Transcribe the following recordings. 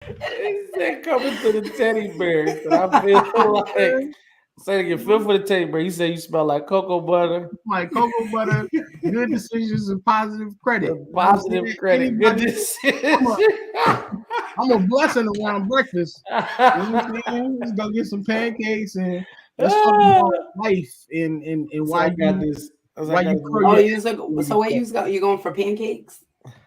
He said coming to the teddy bears. And I feel like say again, feel for the teddy bear. You say you smell like cocoa butter. Like cocoa butter, good decisions and positive credit. The You know what I'm positive saying? credit. Good Anybody, decision. I'm a blessing around breakfast. You know what I'm saying? Let's go get some pancakes and let's talk about life and So why I got you this. I why got you this. curl Oh, your you just like, so wait, you going for pancakes?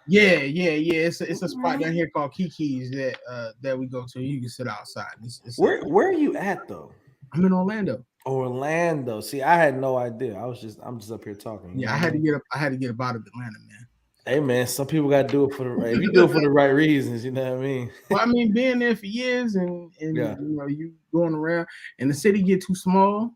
yeah. It's a spot down here called Kiki's that we go to. You can sit outside. Where are you at though? I'm in Orlando. Orlando. See, I had no idea. I'm just up here talking. You Yeah, know what I mean? I had to get up out of Atlanta, man. Hey man, some people got to do it for the right. If you do it for the right reasons, you know what I mean. Well, I mean, being there for years and Yeah. you know you going around and the city get too small.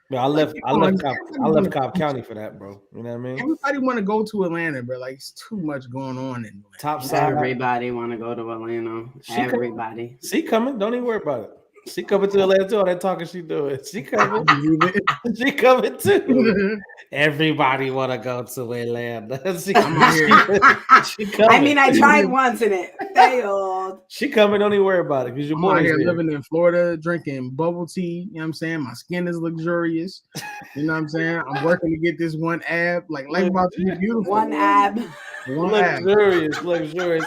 But Like, come on, I left Cobb County for that, bro. You know what I mean? everybody want to go to Atlanta, bro. Like it's too much going on in Atlanta. Top side. Everybody want to go to Atlanta. Everybody. She coming. Don't even worry about it. She coming to Atlanta too. All that talking she doing. She coming. She coming too. Everybody want to go to Atlanta. She coming. I mean, I tried once and it failed. She coming. Don't even worry about it because your I'm out boy here living in Florida, drinking bubble tea. You know what I'm saying? My skin is luxurious. You know what I'm saying? I'm working to get this one ab. Like life about to be beautiful. One ab. Luxurious.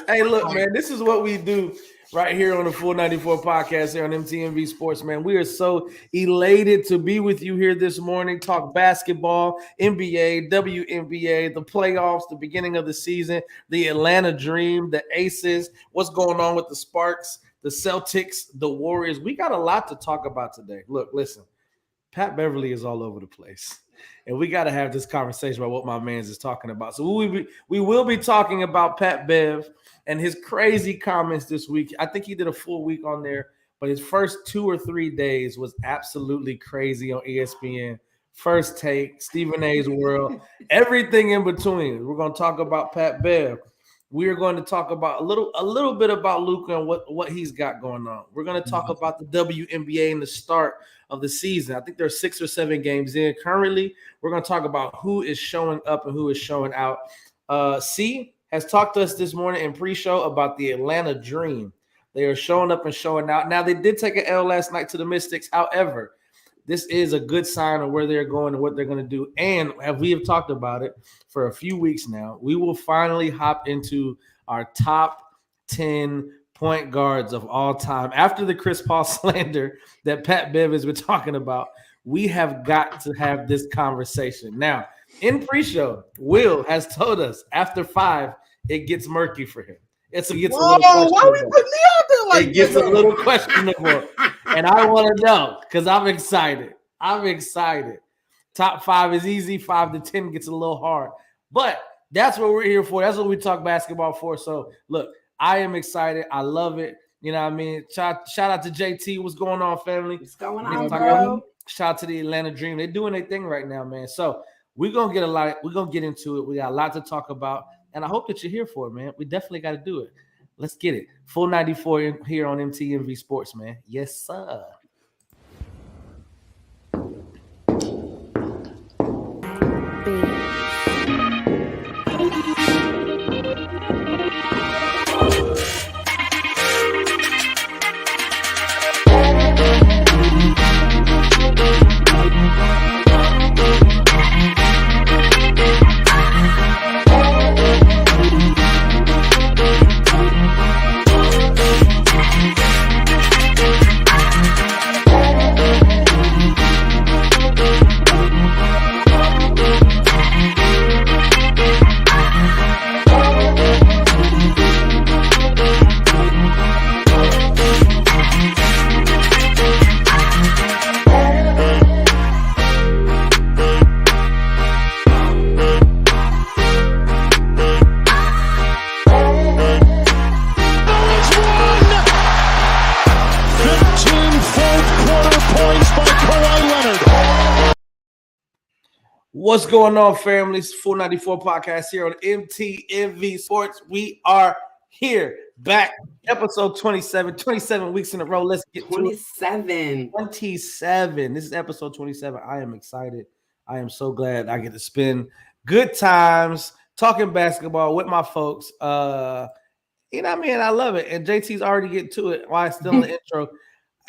Hey, look, man, this is what we do right here on the Full 94 podcast here on MTMV Sports, man. We are so elated to be with you here this morning, talk basketball, NBA, WNBA, the playoffs, the beginning of the season, the Atlanta Dream, the Aces, what's going on with the Sparks, the Celtics, the Warriors. We got a lot to talk about today. Look, listen, Pat Beverley is all over the place. And we got to have this conversation about what my man's is talking about. So we will be talking about Pat Bev and his crazy comments this week. I think he did a full week on there, but his first 2 or 3 days was absolutely crazy on ESPN. First Take, Stephen A's World, everything in between. We're going to talk about Pat Bev. We are going to talk about a little bit about Luka and what he's got going on. We're going to talk about the WNBA and the start of the season. I think there's 6 or 7 games in currently. We're going to talk about who is showing up and who is showing out. C has talked to us this morning in pre-show about the Atlanta Dream. They are showing up and showing out. Now, they did take an L last night to the Mystics. However, this is a good sign of where they're going and what they're going to do. And we have talked about it for a few weeks now, we will finally hop into our top 10 point guards of all time. After the Chris Paul slander that Pat Bev has been talking about, we have got to have this conversation. Now, in pre-show, Will has told us after 5, it gets murky for him. It gets a little questionable. Why we putting me out there like it gets a little questionable. And I want to know because I'm excited. Top 5 is easy. 5 to 10 gets a little hard. But that's what we're here for. That's what we talk basketball for. So, look, I am excited. I love it. You know what I mean? Shout out to JT. What's going on, family? What's going on, bro? Shout out to the Atlanta Dream. They're doing their thing right now, man. So we're going to get into it. We got a lot to talk about. And I hope that you're here for it, man. We definitely got to do it. Let's get it. Full 94 here on MTMV Sports, man. Yes, sir. What's going on, families? Full 94 podcast here on MTMV Sports. We are here back. Episode 27 weeks in a row. Let's get 27. 27. This is episode 27. I am excited. I am so glad I get to spend good times talking basketball with my folks. You know what I mean? I love it. And JT's already getting to it while it's still in the intro.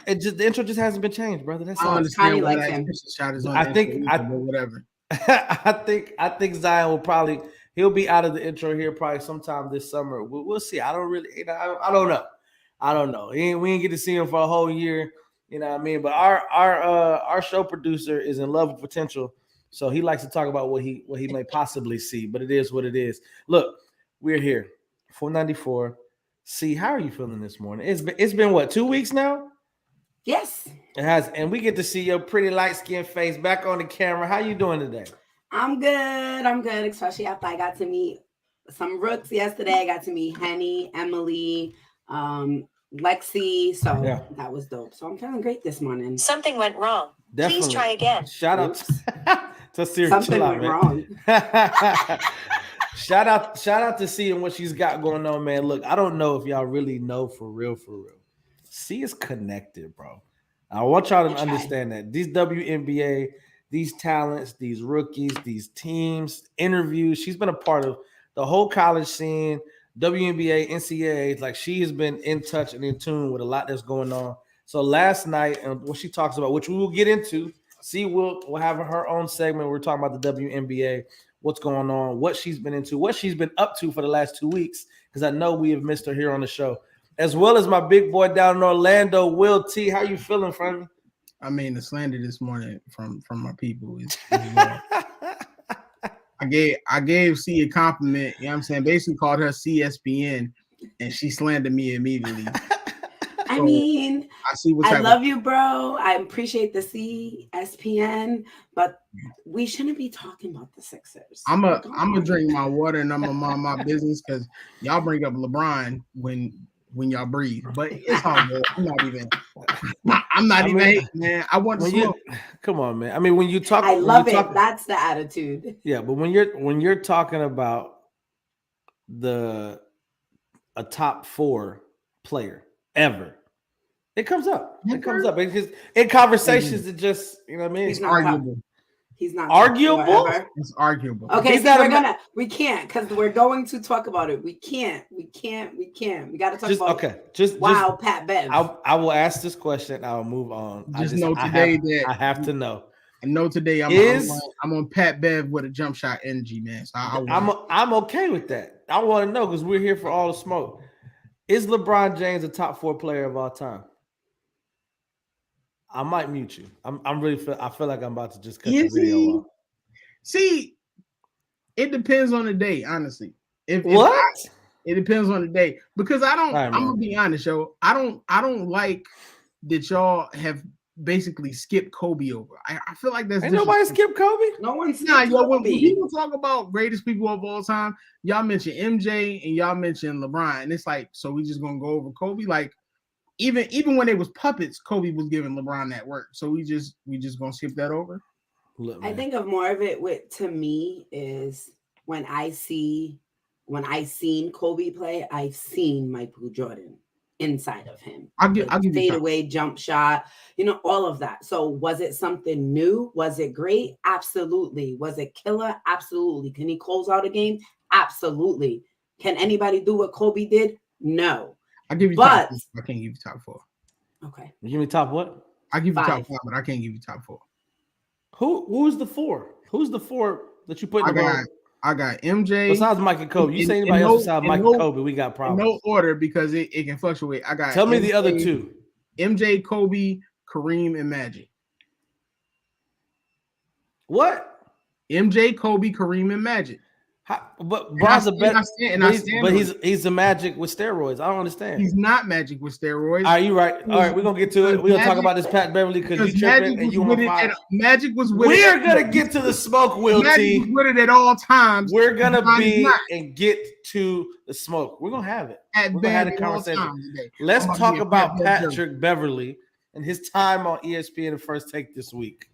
The intro just hasn't been changed, brother. That's I all. understand why likes that him. shot is on I the think intro, but whatever. I think Zion will he'll be out of the intro here probably sometime this summer. We'll see. I don't really, I don't know. I don't know. We ain't get to see him for a whole year. You know what I mean? But our show producer is in love with potential, so he likes to talk about what he may possibly see. But it is what it is. Look, we're here, 494. See, how are you feeling this morning? It's been what, 2 weeks now? Yes. It has, and we get to see your pretty light-skinned face back on the camera. How you doing today? I'm good, especially after I got to meet some rooks yesterday. I got to meet Henny, Emily, Lexi. So that was dope. So I'm feeling great this morning. Something went wrong. Definitely. Please try again. Shout out to Siri. Something went wrong. Shout out to C and what she's got going on, man. Look, I don't know if y'all really know for real. C is connected, bro. I want y'all to understand that these WNBA, these talents, these rookies, these teams, interviews, she's been a part of the whole college scene, WNBA, NCAA. Like, she has been in touch and in tune with a lot that's going on. So last night, and what she talks about, which we will get into, C will have her own segment. We're talking about the WNBA, what's going on, what she's been into, what she's been up to for the last 2 weeks, because I know we have missed her here on the show. As well as my big boy down in Orlando, Will T. How you feeling, friend? I mean, the slander this morning from my people is I gave C a compliment, you know what I'm saying? Basically called her CSPN, and she slandered me immediately. I mean, I love you, bro. I appreciate the CSPN, but we shouldn't be talking about the Sixers. I'm gonna drink my water and I'm gonna mind my business, because y'all bring up LeBron when y'all breathe, but it's all good. I'm not even hating, man. I want to smoke. Come on, man. I mean, when you talk, I love it. That's the attitude. Yeah, but when you're talking about a top 4 player ever, it comes up. It comes up. It's just in conversations. It just, you know what I mean. It's arguable. He's not arguable. It's arguable. Okay, we can't, because we're going to talk about it. We can't. We got to talk about it. Pat Bev. I will ask this question. I'll move on. I have to know. I know today I'm on Pat Bev with a jump shot energy, man. So I'm okay with that. I want to know, because we're here for all the smoke. Is LeBron James a top 4 player of all time? I might mute you. I feel like I'm about to just cut the video off. See, it depends on the day, honestly. It depends on the day, because I'm gonna be honest, yo. I don't like that y'all have basically skipped Kobe over. I feel like that's ain't nobody skipped Kobe. No one's skipped Kobe. When people talk about greatest people of all time, y'all mention MJ and y'all mention LeBron, and it's like, so we just gonna go over Kobe? Like, even when it was puppets, Kobe was giving LeBron that work. So we just gonna skip that over? Look, I think of more of it to me is when I seen Kobe play, I've seen Michael Jordan inside of him. I'll give fade away jump shot, all of that. So was it something new? Was it great? Absolutely. Was it killer? Absolutely. Can he close out a game? Absolutely. Can anybody do what Kobe did? No. I give you top 4. I can't give you top 4. Okay. You give me top what? I give you top 5, but I can't give you top 4. Who's the 4? Who's the 4 that you put in the board? I got MJ. Besides Mike and Kobe. You say anybody else besides Mike and Kobe, we got problems. No order, because it can fluctuate. I got. Tell me the other 2. MJ, Kobe, Kareem, and Magic. What? MJ, Kobe, Kareem, and Magic. But he's a Magic with steroids. I don't understand. He's not Magic with steroids. Are you right? All right, we're gonna get to it. We're gonna talk about this Pat Beverley, because you tripping and you on fire. Magic was with We're gonna get to the smoke, Will T. Magic was with it at all times. We're gonna and get to the smoke. We're gonna have it. We're gonna have a conversation. Let's talk about Patrick Beverley and his time on ESPN and First Take this week.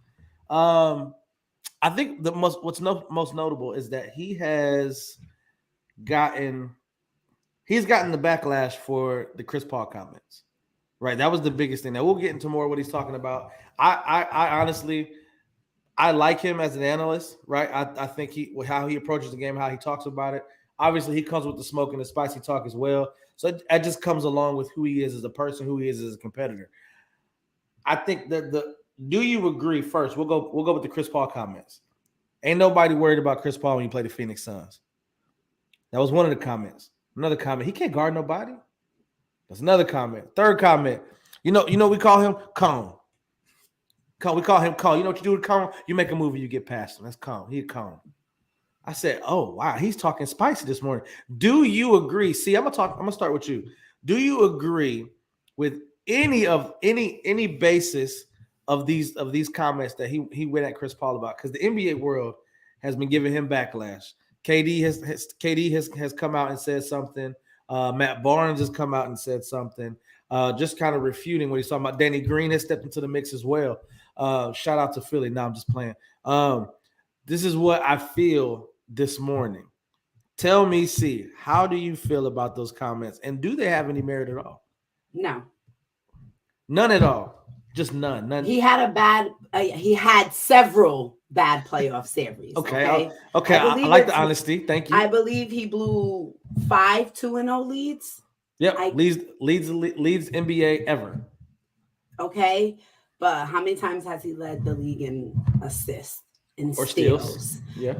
I think what's most notable is that he's gotten the backlash for the Chris Paul comments, right? That was the biggest thing. Now we'll get into more of what he's talking about. I honestly, I like him as an analyst, right? I think how he approaches the game, how he talks about it. Obviously, he comes with the smoke and the spicy talk as well. So that just comes along with who he is as a person, who he is as a competitor. I think that do you agree first? We'll go with the Chris Paul comments. Ain't nobody worried about Chris Paul when you play the Phoenix Suns. That was one of the comments. Another comment, he can't guard nobody. That's another comment. Third comment, you know we call him Cone. We call him Cone. You know what you do with Cone? You make a move and you get past him. That's Cone. He's Cone. I said, oh wow, he's talking spicy this morning. Do you agree? See, I'm gonna start with you. Do you agree with any basis of these comments that he went at Chris Paul about? Because the NBA world has been giving him backlash. KD has come out and said something. Matt Barnes has come out and said something, just kind of refuting what he's talking about. Danny Green has stepped into the mix as well. Shout out to Philly. No, I'm just playing. This is what I feel this morning. Tell me, C, how do you feel about those comments? And do they have any merit at all? No. None at all. Just none. He had he had several bad playoff series. Okay. I like the honesty. Thank you. I believe he blew 5 2-0 leads. Yep. Leads NBA ever. Okay. But how many times has he led the league in assists and steals? Yeah.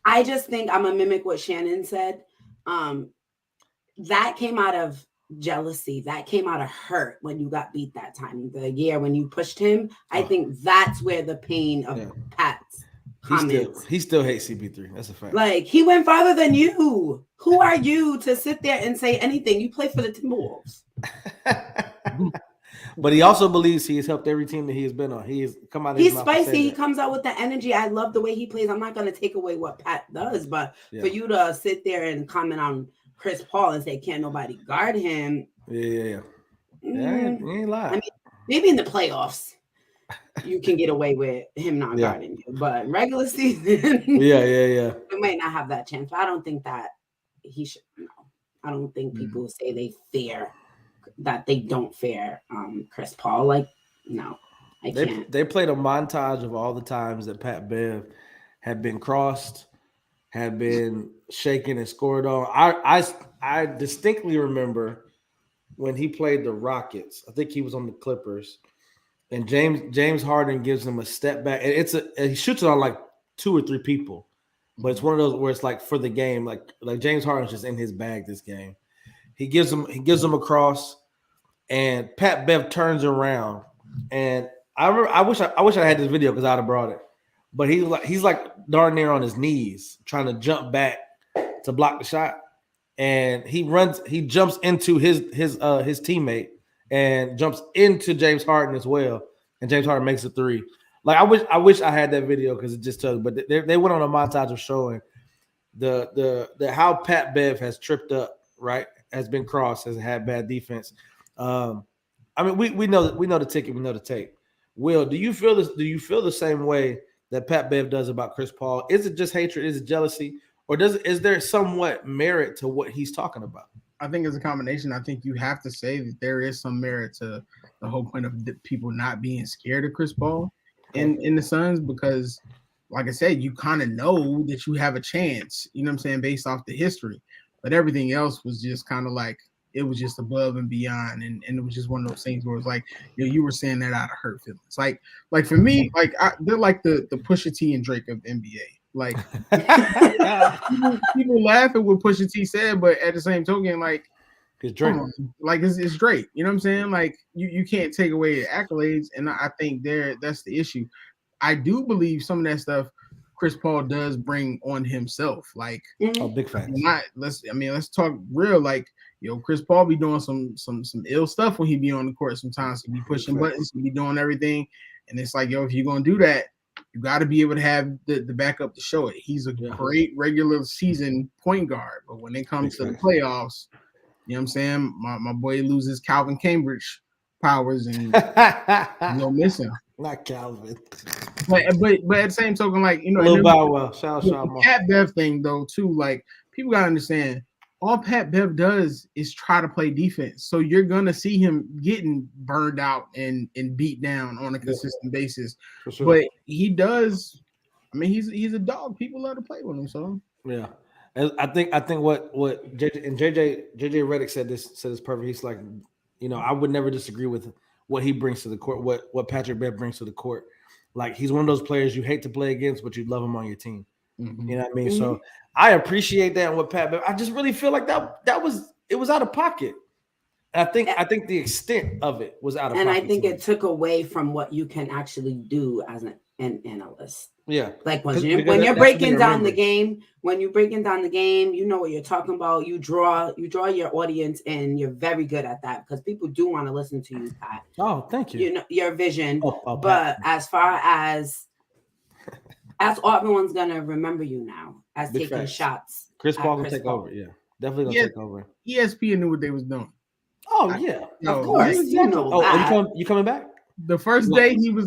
I just think I'm gonna mimic what Shannon said. That came out of jealousy. That came out of hurt when you got beat that time. The year when you pushed him. I think that's where the pain of Pat's comments. He still hates CP3. That's a fact. Like, he went farther than you. Who are you to sit there and say anything? You play for the Timberwolves. But he also believes he has helped every team that he has been on. He's spicy. He comes out with the energy. I love the way he plays. I'm not going to take away what Pat does, but for you to sit there and comment on Chris Paul and say, can't nobody guard him? Yeah. You ain't lying. I mean, maybe in the playoffs, you can get away with him not guarding you, but regular season, you might not have that chance. But I don't think that he should. No, I don't think people say they don't fear Chris Paul. Like, no, I can't. They played a montage of all the times that Pat Bev had been crossed, had been shaken and scored on. I distinctly remember when he played the Rockets. I think he was on the Clippers, and James Harden gives him a step back. He shoots it on like 2 or 3 people, but it's one of those where it's like for the game. Like James Harden's just in his bag this game. He gives him a cross, and Pat Bev turns around, and I wish I had this video because I'd have brought it. But he's like darn near on his knees trying to jump back to block the shot, and he jumps into his teammate and jumps into James Harden as well, and James Harden makes a 3. Like, I wish I had that video because it just tells. But they went on a montage of showing the how Pat Bev has tripped up, right? Has been crossed, has had bad defense. I mean, we know the ticket, we know the tape. Will, do you feel this? Do you feel the same way that Pat Bev does about Chris Paul? Is it just hatred? Is it jealousy? Or is there somewhat merit to what he's talking about? I think it's a combination. I think you have to say that there is some merit to the whole point of people not being scared of Chris Paul in the Suns, because, like I said, you kind of know that you have a chance, you know what I'm saying, based off the history. But everything else was just kind of like, it was just above and beyond. And it was just one of those things where it's like, you were saying that out of hurt feelings. Like for me, they're like the Pusha T and Drake of the NBA. Like, people laughing what Pusha T said, but at the same token, like, it's Drake. It's Drake. You know what I'm saying? Like, you can't take away the accolades. And I think that's the issue. I do believe some of that stuff Chris Paul does bring on himself. Like, big fan. Let's talk real. Like, Chris Paul be doing some ill stuff when he be on the court. Sometimes he be pushing buttons, he be doing everything, and it's like, if you're gonna do that, you got to be able to have the backup to show it. He's a great regular season point guard, but when it comes to the playoffs, you know what I'm saying, my boy loses Calvin Cambridge powers and miss him. Not Calvin. But at the same token, like, Lil Bow Wow, shout out. Pat Bev thing though too, like, people gotta understand, all Pat Bev does is try to play defense. So you're gonna see him getting burned out and beat down on a consistent basis. For sure. But he does. I mean, he's a dog. People love to play with him. So yeah. I think what JJ Redick said this perfect. He's like, I would never disagree with what he brings to the court, what Patrick Bev brings to the court. Like, he's one of those players you hate to play against, but you love him on your team. Mm-hmm. You know what I mean? Mm-hmm. So I appreciate that. And what Pat Bev, I just really feel like that was out of pocket. I think the extent of it was out of pocket. And I think it took away from what you can actually do as an analyst. Yeah. Like when you're breaking down the game, you know what you're talking about. You draw your audience, and you're very good at that because people do want to listen to you, Pat. Oh, thank you. You know your vision. But as far as everyone's gonna remember you now as Big taking facts. shots. Chris Paul gonna take over. Yeah. Definitely gonna take over. ESPN knew what they was doing. Oh yeah, of course. You know you coming back? The first day he was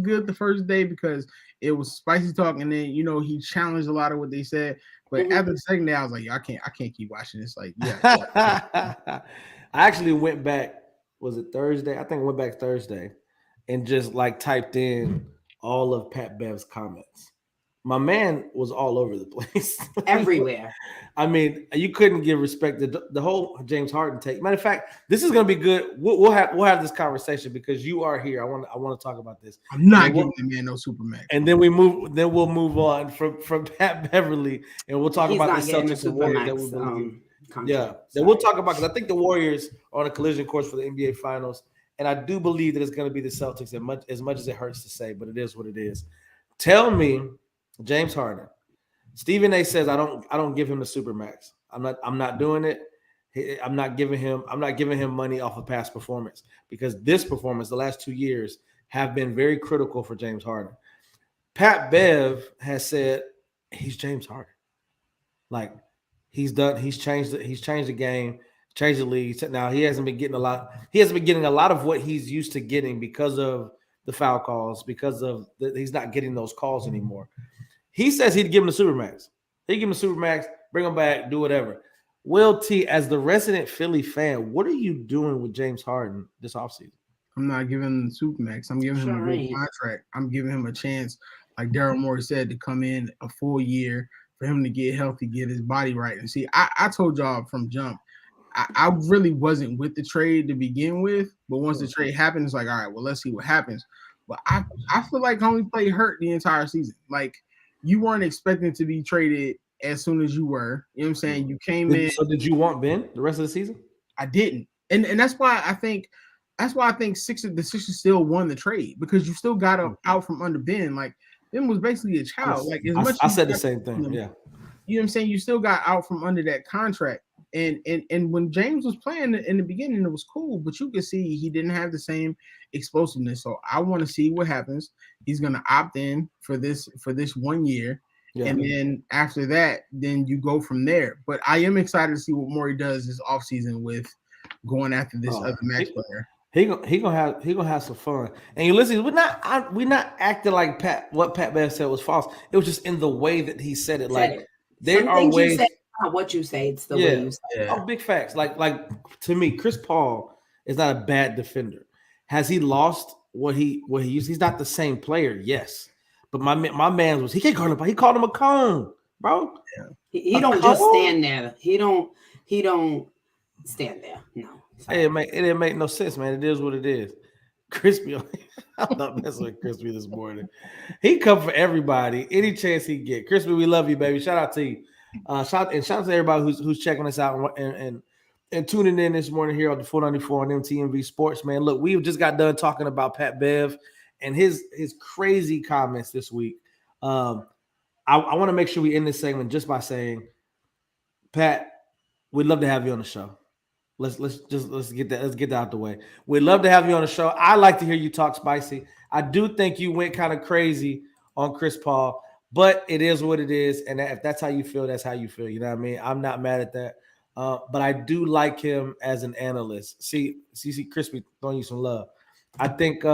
good. The first day because it was spicy talk, and then he challenged a lot of what they said. But after the second day, I was like, I can't keep watching this. Like, I actually went back. Was it Thursday? I think I went back Thursday, and just like typed in all of Pat Bev's comments. My man was all over the place. Everywhere. I mean, you couldn't give respect to the whole James Harden take. Matter of fact, this is going to be good. We'll have this conversation because you are here. I want to talk about this. I'm not giving the man no Supermax. And then we'll move on from Pat Beverley, and we'll talk about the Celtics and Warriors that we believe. Then we'll talk about, because I think the Warriors are on a collision course for the NBA Finals, and I do believe that it's going to be the Celtics. As much as it hurts to say, but it is what it is. Tell me. James Harden. Stephen A says I don't give him the Supermax. I'm not doing it. I'm not giving him money off of past performance, because this performance, the last 2 years, have been very critical for James Harden. Pat Bev has said he's James Harden. Like, he's changed the game, changed the league. Now he hasn't been getting a lot of what he's used to getting because of the foul calls, because of he's not getting those calls anymore. He says he'd give him the Supermax. He'd give him the Supermax, bring him back, do whatever. Will T, as the resident Philly fan, what are you doing with James Harden this offseason? I'm not giving him the Supermax. I'm giving him a good contract. I'm giving him a chance, like Daryl Morey said, to come in a full year for him to get healthy, get his body right. And see, I told y'all from jump, I really wasn't with the trade to begin with, but once the trade happened, it's like, all right, well, let's see what happens. But I feel like Homie played hurt the entire season. Like, you weren't expecting to be traded as soon as you were. You know what I'm saying? You came in. So did you want Ben the rest of the season? I didn't. And that's why I think the Sixers still won the trade, because you still got him out from under Ben. Like, Ben was basically a child. Like, as much I said the same thing. Yeah. You know what I'm saying? You still got out from under that contract. And when James was playing in the beginning, it was cool, but you could see he didn't have the same explosiveness. So I want to see what happens. He's going to opt in for this 1 year. Yeah. And then after that, then you go from there. But I am excited to see what Morey does this offseason with going after this other max player. He gonna have some fun. And you listen, we're not acting like what Pat Bev said was false. It was just in the way that he said it. Like, there are ways. Not what you say, it's the way you say it. Oh, big facts. Like to me, Chris Paul is not a bad defender. Has he lost what he used? He's not the same player, yes. But my man was, he can't call him. He called him a cone, bro. Yeah. He don't just stand there. He don't stand there. No. Hey, it didn't make no sense, man. It is what it is. Crispy, I'm not messing with Crispy this morning. He come for everybody any chance he get. Crispy, we love you, baby. Shout out to you. Shout out to everybody who's checking us out and tuning in this morning here on the 494 on MTMV Sports, man. Look, we just got done talking about Pat Bev and his crazy comments this week. I want to make sure we end this segment just by saying, Pat, we'd love to have you on the show. Let's get that out the way. We'd love to have you on the show. I like to hear you talk spicy. I do think you went kind of crazy on Chris Paul, but it is what it is. And if that's how you feel, that's how you feel. You know what I mean? I'm not mad at that. But I do like him as an analyst. See, Crispy throwing you some love. I think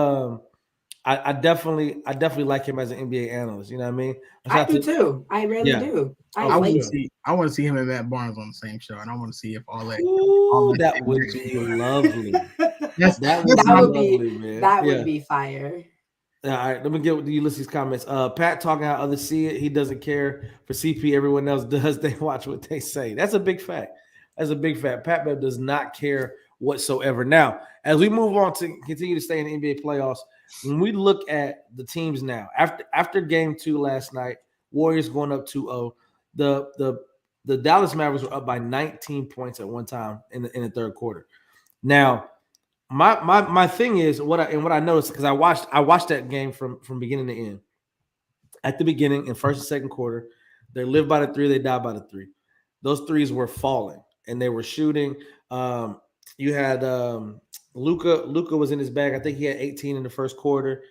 I definitely like him as an NBA analyst. You know what I mean? I do too. I really do. I want to see him and Matt Barnes on the same show, and I want to see if all that. That would be lovely. That would be fire. All right, let me get with the Ulysses comments. Pat talking how others see it. He doesn't care. For CP, everyone else does. They watch what they say. That's a big fact. That's a big fact. Pat Bev does not care whatsoever. Now, as we move on to continue to stay in the NBA playoffs, when we look at the teams now, after game 2 last night, Warriors going up 2-0. The Dallas Mavericks were up by 19 points at one time in the third quarter. Now, my thing is what I noticed, because I watched that game from beginning to end. At the beginning, in first and second quarter, they live by the 3, they die by the 3. Those threes were falling and they were shooting. You had Luka was in his bag. I think he had 18 in the first quarter.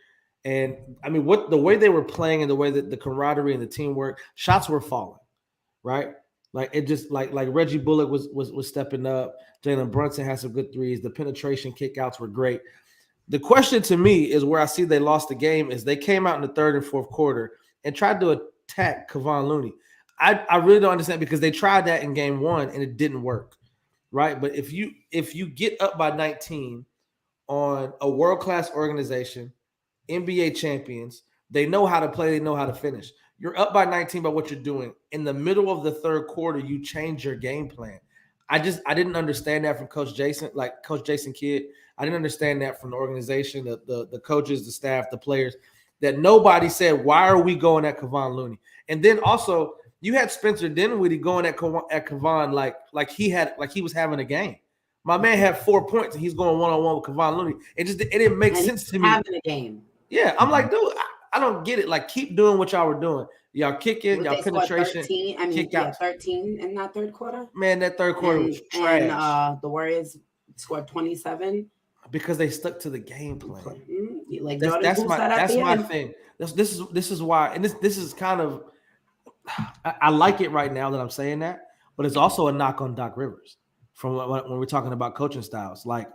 And I mean, the way they were playing and the way that the camaraderie and the teamwork, shots were falling, right? Like it just like Reggie Bullock was stepping up. Jalen Brunson had some good threes. The penetration kickouts were great. The question to me is where I see they lost the game is they came out in the third and fourth quarter and tried to attack Kevon Looney. I really don't understand, because they tried that in game 1 and it didn't work, right? But if you get up by 19 on a world-class organization, NBA champions, they know how to play, they know how to finish. You're up by 19 by what you're doing. In the middle of the third quarter, you change your game plan. I didn't understand that from Coach Jason Kidd. I didn't understand that from the organization, the coaches, the staff, the players, that nobody said, why are we going at Kevon Looney? And then also you had Spencer Dinwiddie going at Kevon like he was having a game. My man had 4 points and he's going one-on-one with Kevon Looney. It didn't make sense to me. Having a game. Yeah, I'm like, dude, I don't get it. Like, keep doing what y'all were doing. Y'all kicking, y'all penetration. 13 in that third quarter. Man, that third quarter was trash. And the Warriors scored 27 because they stuck to the game plan. Mm-hmm. Like that's my thing. This is why, and this is kind of, I like it right now that I'm saying that, but it's also a knock on Doc Rivers from when we're talking about coaching styles. Like,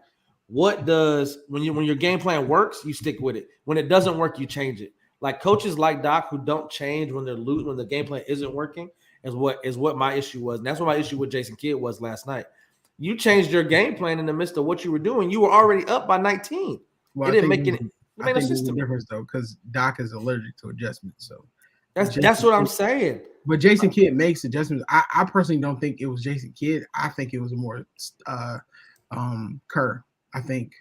what does when your game plan works, you stick with it. When it doesn't work, you change it. Like coaches like Doc who don't change when they're losing, when the game plan isn't working, is what my issue was. And that's what my issue with Jason Kidd was last night. You changed your game plan in the midst of what you were doing. You were already up by 19. Well, it didn't make any. I think there's a difference though, because Doc is allergic to adjustments. So that's what I'm saying. But Jason Kidd makes adjustments. I personally don't think it was Jason Kidd. I think it was more Kerr. I think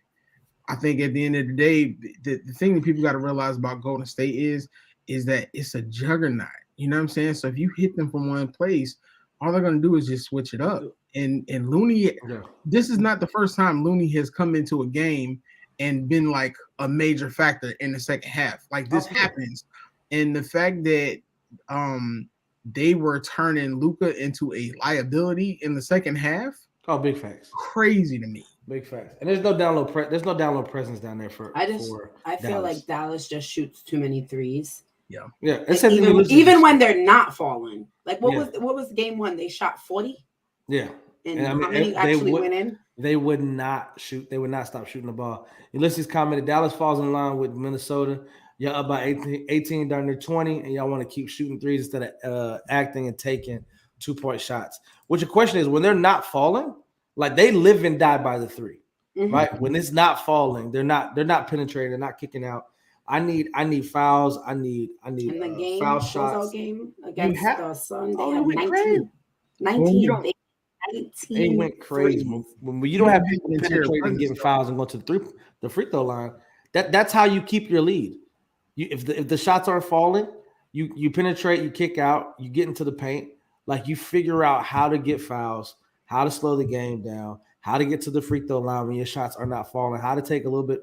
at the end of the day, the thing that people got to realize about Golden State is that it's a juggernaut. You know what I'm saying? So if you hit them from one place, all they're going to do is just switch it up. And Looney, this is not the first time Looney has come into a game and been like a major factor in the second half. Like this happens. And the fact that they were turning Luka into a liability in the second half. Oh, big facts. Crazy to me. Big facts. And there's no download presence down there for. I feel like Dallas just shoots too many threes. Yeah. Like even when they're not falling. Like what was game 1? They shot 40. Yeah. And how many actually went in? They would not shoot. They would not stop shooting the ball. Ulysses commented, Dallas falls in line with Minnesota. Y'all up by 18 during their 20, and y'all want to keep shooting threes instead of acting and taking 2-point shots. Which the question is, when they're not falling, like they live and die by the 3, right? When it's not falling, they're not penetrating, they're not kicking out. I need fouls. I need in the game, foul shots. Game against the Sun, they had 19. They went crazy. When you don't have people penetrating and getting fouls and going to the free throw line, that's how you keep your lead. If the shots aren't falling, you penetrate, you kick out, you get into the paint, like you figure out how to get fouls, how to slow the game down, how to get to the free throw line when your shots are not falling, how to take a little bit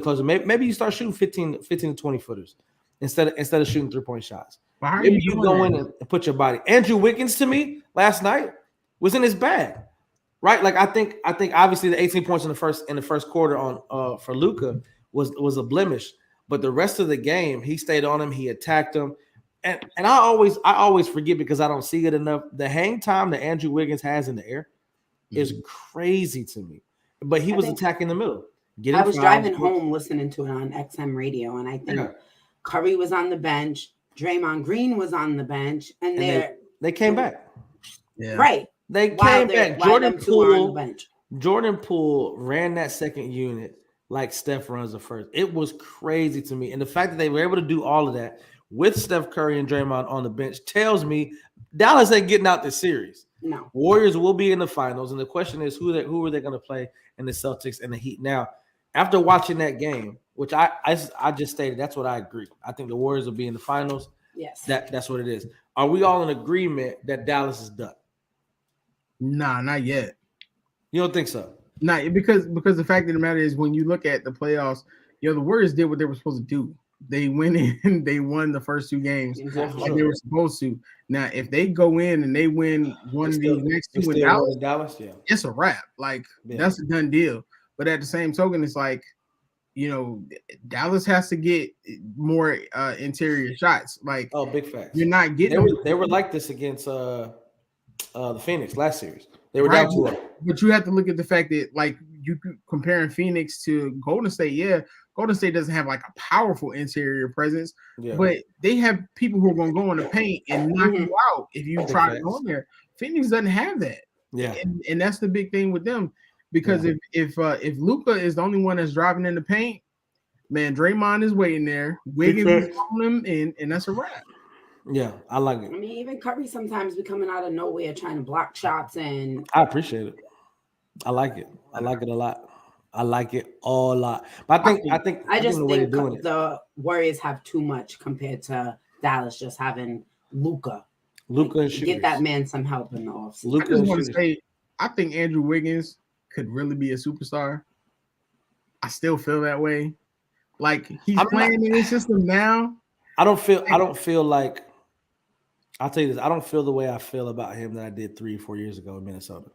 closer. Maybe you start shooting 15 to 20 footers instead of shooting 3-point shots. Maybe you go in and put your body. Andrew Wiggins to me last night was in his bag, right? Like I think obviously the 18 points in the first quarter on for Luka was a blemish, but the rest of the game he stayed on him, he attacked him, and I always forget because I don't see it enough. The hang time that Andrew Wiggins has in the air is crazy to me, but he was attacking the middle. I was driving home listening to it on XM radio, and I think Curry was on the bench, Draymond Green was on the bench, and they came back. Yeah. Right. They came back. Jordan Poole ran that second unit. like Steph runs the first. It was crazy to me. And the fact that they were able to do all of that with Steph Curry and Draymond on the bench tells me Dallas ain't getting out this series. No. Warriors will be in the finals. And the question is, who are they going to play in the Celtics and the Heat? Now, after watching that game, which I just stated, that's what I agree. I think the Warriors will be in the finals. Yes. That's what it is. Are we all in agreement that Dallas is done? Nah, not yet. You don't think so? Nah, because the fact of the matter is, when you look at the playoffs, the Warriors did what they were supposed to do. They went in, they won the first 2 games like they were supposed to. Now, if they go in and they win one of these next 2 in Dallas, yeah, it's a wrap. Like that's a done deal. But at the same token, it's like, Dallas has to get more interior shots. Like, big facts. You're not getting. They were like this against the Phoenix last series. They were down 2-0. But you have to look at the fact that, like, you comparing Phoenix to Golden State. Yeah, Golden State doesn't have like a powerful interior presence, but they have people who are going to go in the paint and knock you out if you try to go in there. Phoenix doesn't have that. Yeah, and that's the big thing with them, because if Luka is the only one that's driving in the paint, man, Draymond is waiting there, Wiggins is on him, and that's a wrap. Yeah, I like it. I mean, even Curry sometimes be coming out of nowhere trying to block shots, and I appreciate it. I like it. I like it a lot. I like it a lot. But I think the Warriors have too much compared to Dallas just having Luka. And get that man some help in the offseason. I just want to say, I think Andrew Wiggins could really be a superstar. I still feel that way. Like, he's playing in his system now. I don't feel like. I'll tell you this. I don't feel the way I feel about him that I did 3 or 4 years ago in Minnesota.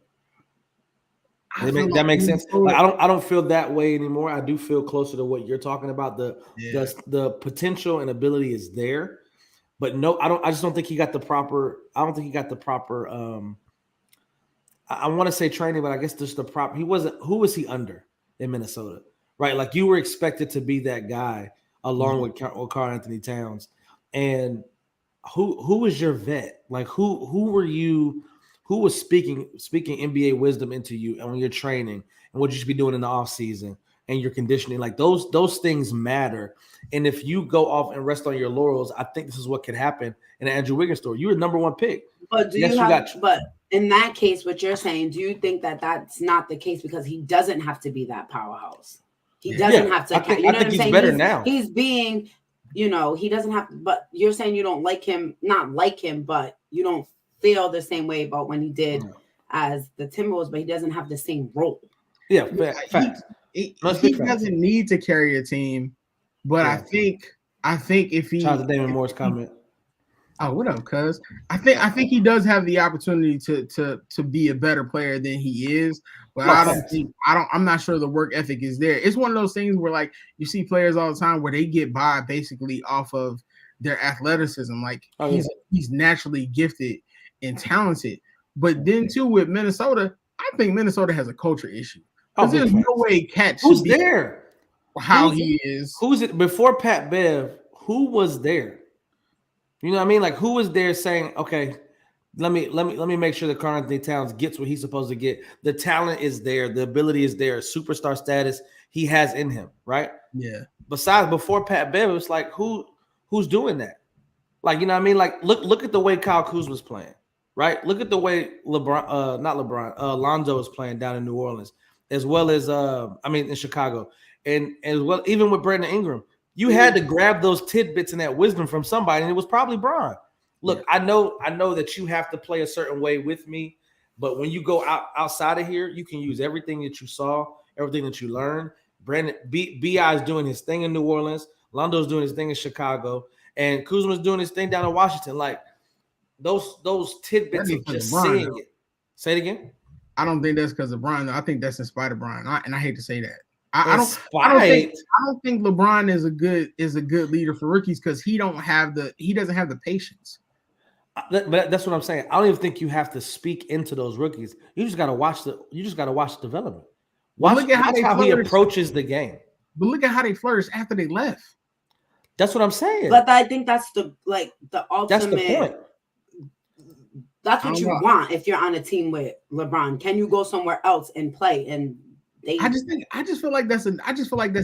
That makes sense. Like, I don't feel that way anymore. I do feel closer to what you're talking about. The potential and ability is there, but no, I just don't think he got the proper. I don't think he got the proper. I want to say training, but I guess just the proper. He wasn't. Who was he under in Minnesota? Right, like you were expected to be that guy along with Karl Anthony Towns, and who was your vet? Like who were you? Who was speaking NBA wisdom into you, and when you're training and what you should be doing in the off season and your conditioning, like those things matter. And if you go off and rest on your laurels, I think this is what could happen in the Andrew Wiggins story. You were the number 1 pick. But but in that case, what you're saying, do you think that that's not the case because he doesn't have to be that powerhouse? He doesn't have to. I think he's better now. He's being, he doesn't have. But you're saying you don't like him, not like him, but you don't feel the same way about when he did as the Timberwolves, but he doesn't have the same role. Yeah, fact. He doesn't need to carry a team, but I think if he. Shout out to Damon Moore's comment. Oh, what up, cuz? I think he does have the opportunity to be a better player than he is, but I'm not sure the work ethic is there. It's one of those things where, like, you see players all the time where they get by basically off of their athleticism. Like, he's naturally gifted and talented. But then too with Minnesota, I think Minnesota has a culture issue. Because there's no way Cat who's there. How he is. Who's it before Pat Bev? Who was there? You know what I mean? Like, who was there saying, okay, let me make sure that Karl Anthony Towns gets what he's supposed to get. The talent is there, the ability is there, superstar status he has in him, right? Yeah. Besides, before Pat Bev, it's like who's doing that? Like, you know what I mean? Like, look at the way Kyle Kuzma's playing, right? Look at the way Lonzo is playing down in New Orleans, as well as in Chicago, and as well even with Brandon Ingram. You had to grab those tidbits and that wisdom from somebody, and it was probably Bron. Look, I know that you have to play a certain way with me, but when you go outside of here, you can use everything that you saw, everything that you learned. Brandon B.I. is doing his thing in New Orleans, Lonzo's doing his thing in Chicago, and Kuzma's doing his thing down in Washington. Like those tidbits of just seeing it. Say it again. I don't think that's because of Bron. I think that's in spite of Bron, and I hate to say that. I don't think LeBron is a good leader for rookies because he doesn't have the patience. But that's what I'm saying. I don't even think you have to speak into those rookies. You just got to watch the development. Watch how he approaches the game. But look at how they flourished after they left. That's what I'm saying. But I think that's the ultimate. That's the point. That's what you want if you're on a team with LeBron. Can you go somewhere else and play? And I just feel like that's a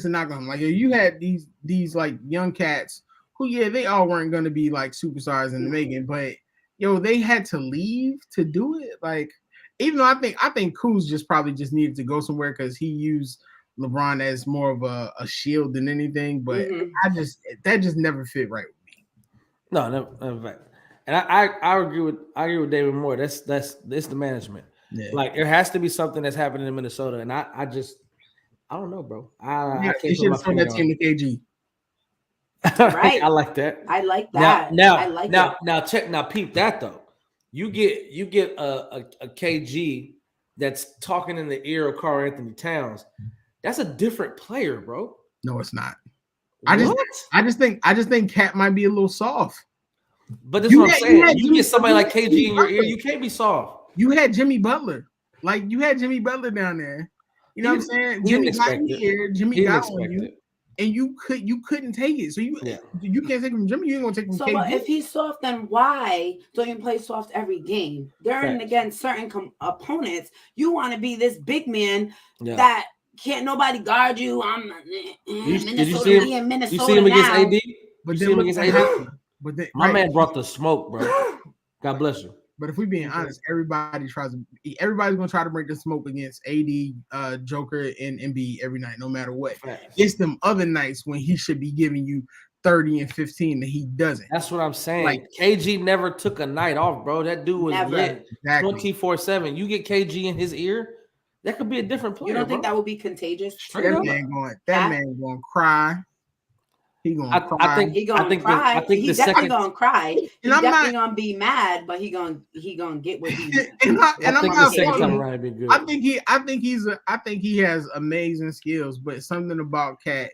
knock on him. Like you had these like young cats who they all weren't gonna be like superstars in the making, but they had to leave to do it. Like even though I think Kuz probably needed to go somewhere because he used LeBron as more of a shield than anything, but that just never fit right with me. No, never. And I agree with David Moore. That's the management. Yeah. Like there has to be something that's happening in Minnesota, and I don't know, bro. I can't should have that team to KG. Right. I like that. I like that. Now peep that though. You get a KG that's talking in the ear of Karl Anthony Towns. That's a different player, bro. No, it's not. I just think Cat might be a little soft. But that's what I'm saying. You get somebody like KG in your ear, you can't be soft. You had Jimmy Butler. Like you had Jimmy Butler down there. You know what I'm saying? Jimmy got in the ear, Jimmy got on you. And you couldn't take it. So you can't take it from Jimmy. You ain't gonna take it from KG. But if he's soft, then why don't you play soft every game? During against certain opponents, you want to be this big man that can't nobody guard you. I'm Minnesota. You see him against AD? But you see him against AD? My man brought the smoke, bro. God bless you. But if we're being honest, everybody's gonna try to break the smoke against AD, Joker, and Embiid every night, no matter what. It's them other nights when he should be giving you 30 and 15 that he doesn't. That's what I'm saying. Like KG never took a night off, bro. That dude was lit 24/7. You get KG in his ear, that could be a different player. You don't think that would be contagious? That man going to cry. He gonna cry. I think he's definitely gonna cry. He's definitely gonna be mad, but he gonna get what he. I think he has amazing skills, but something about Cat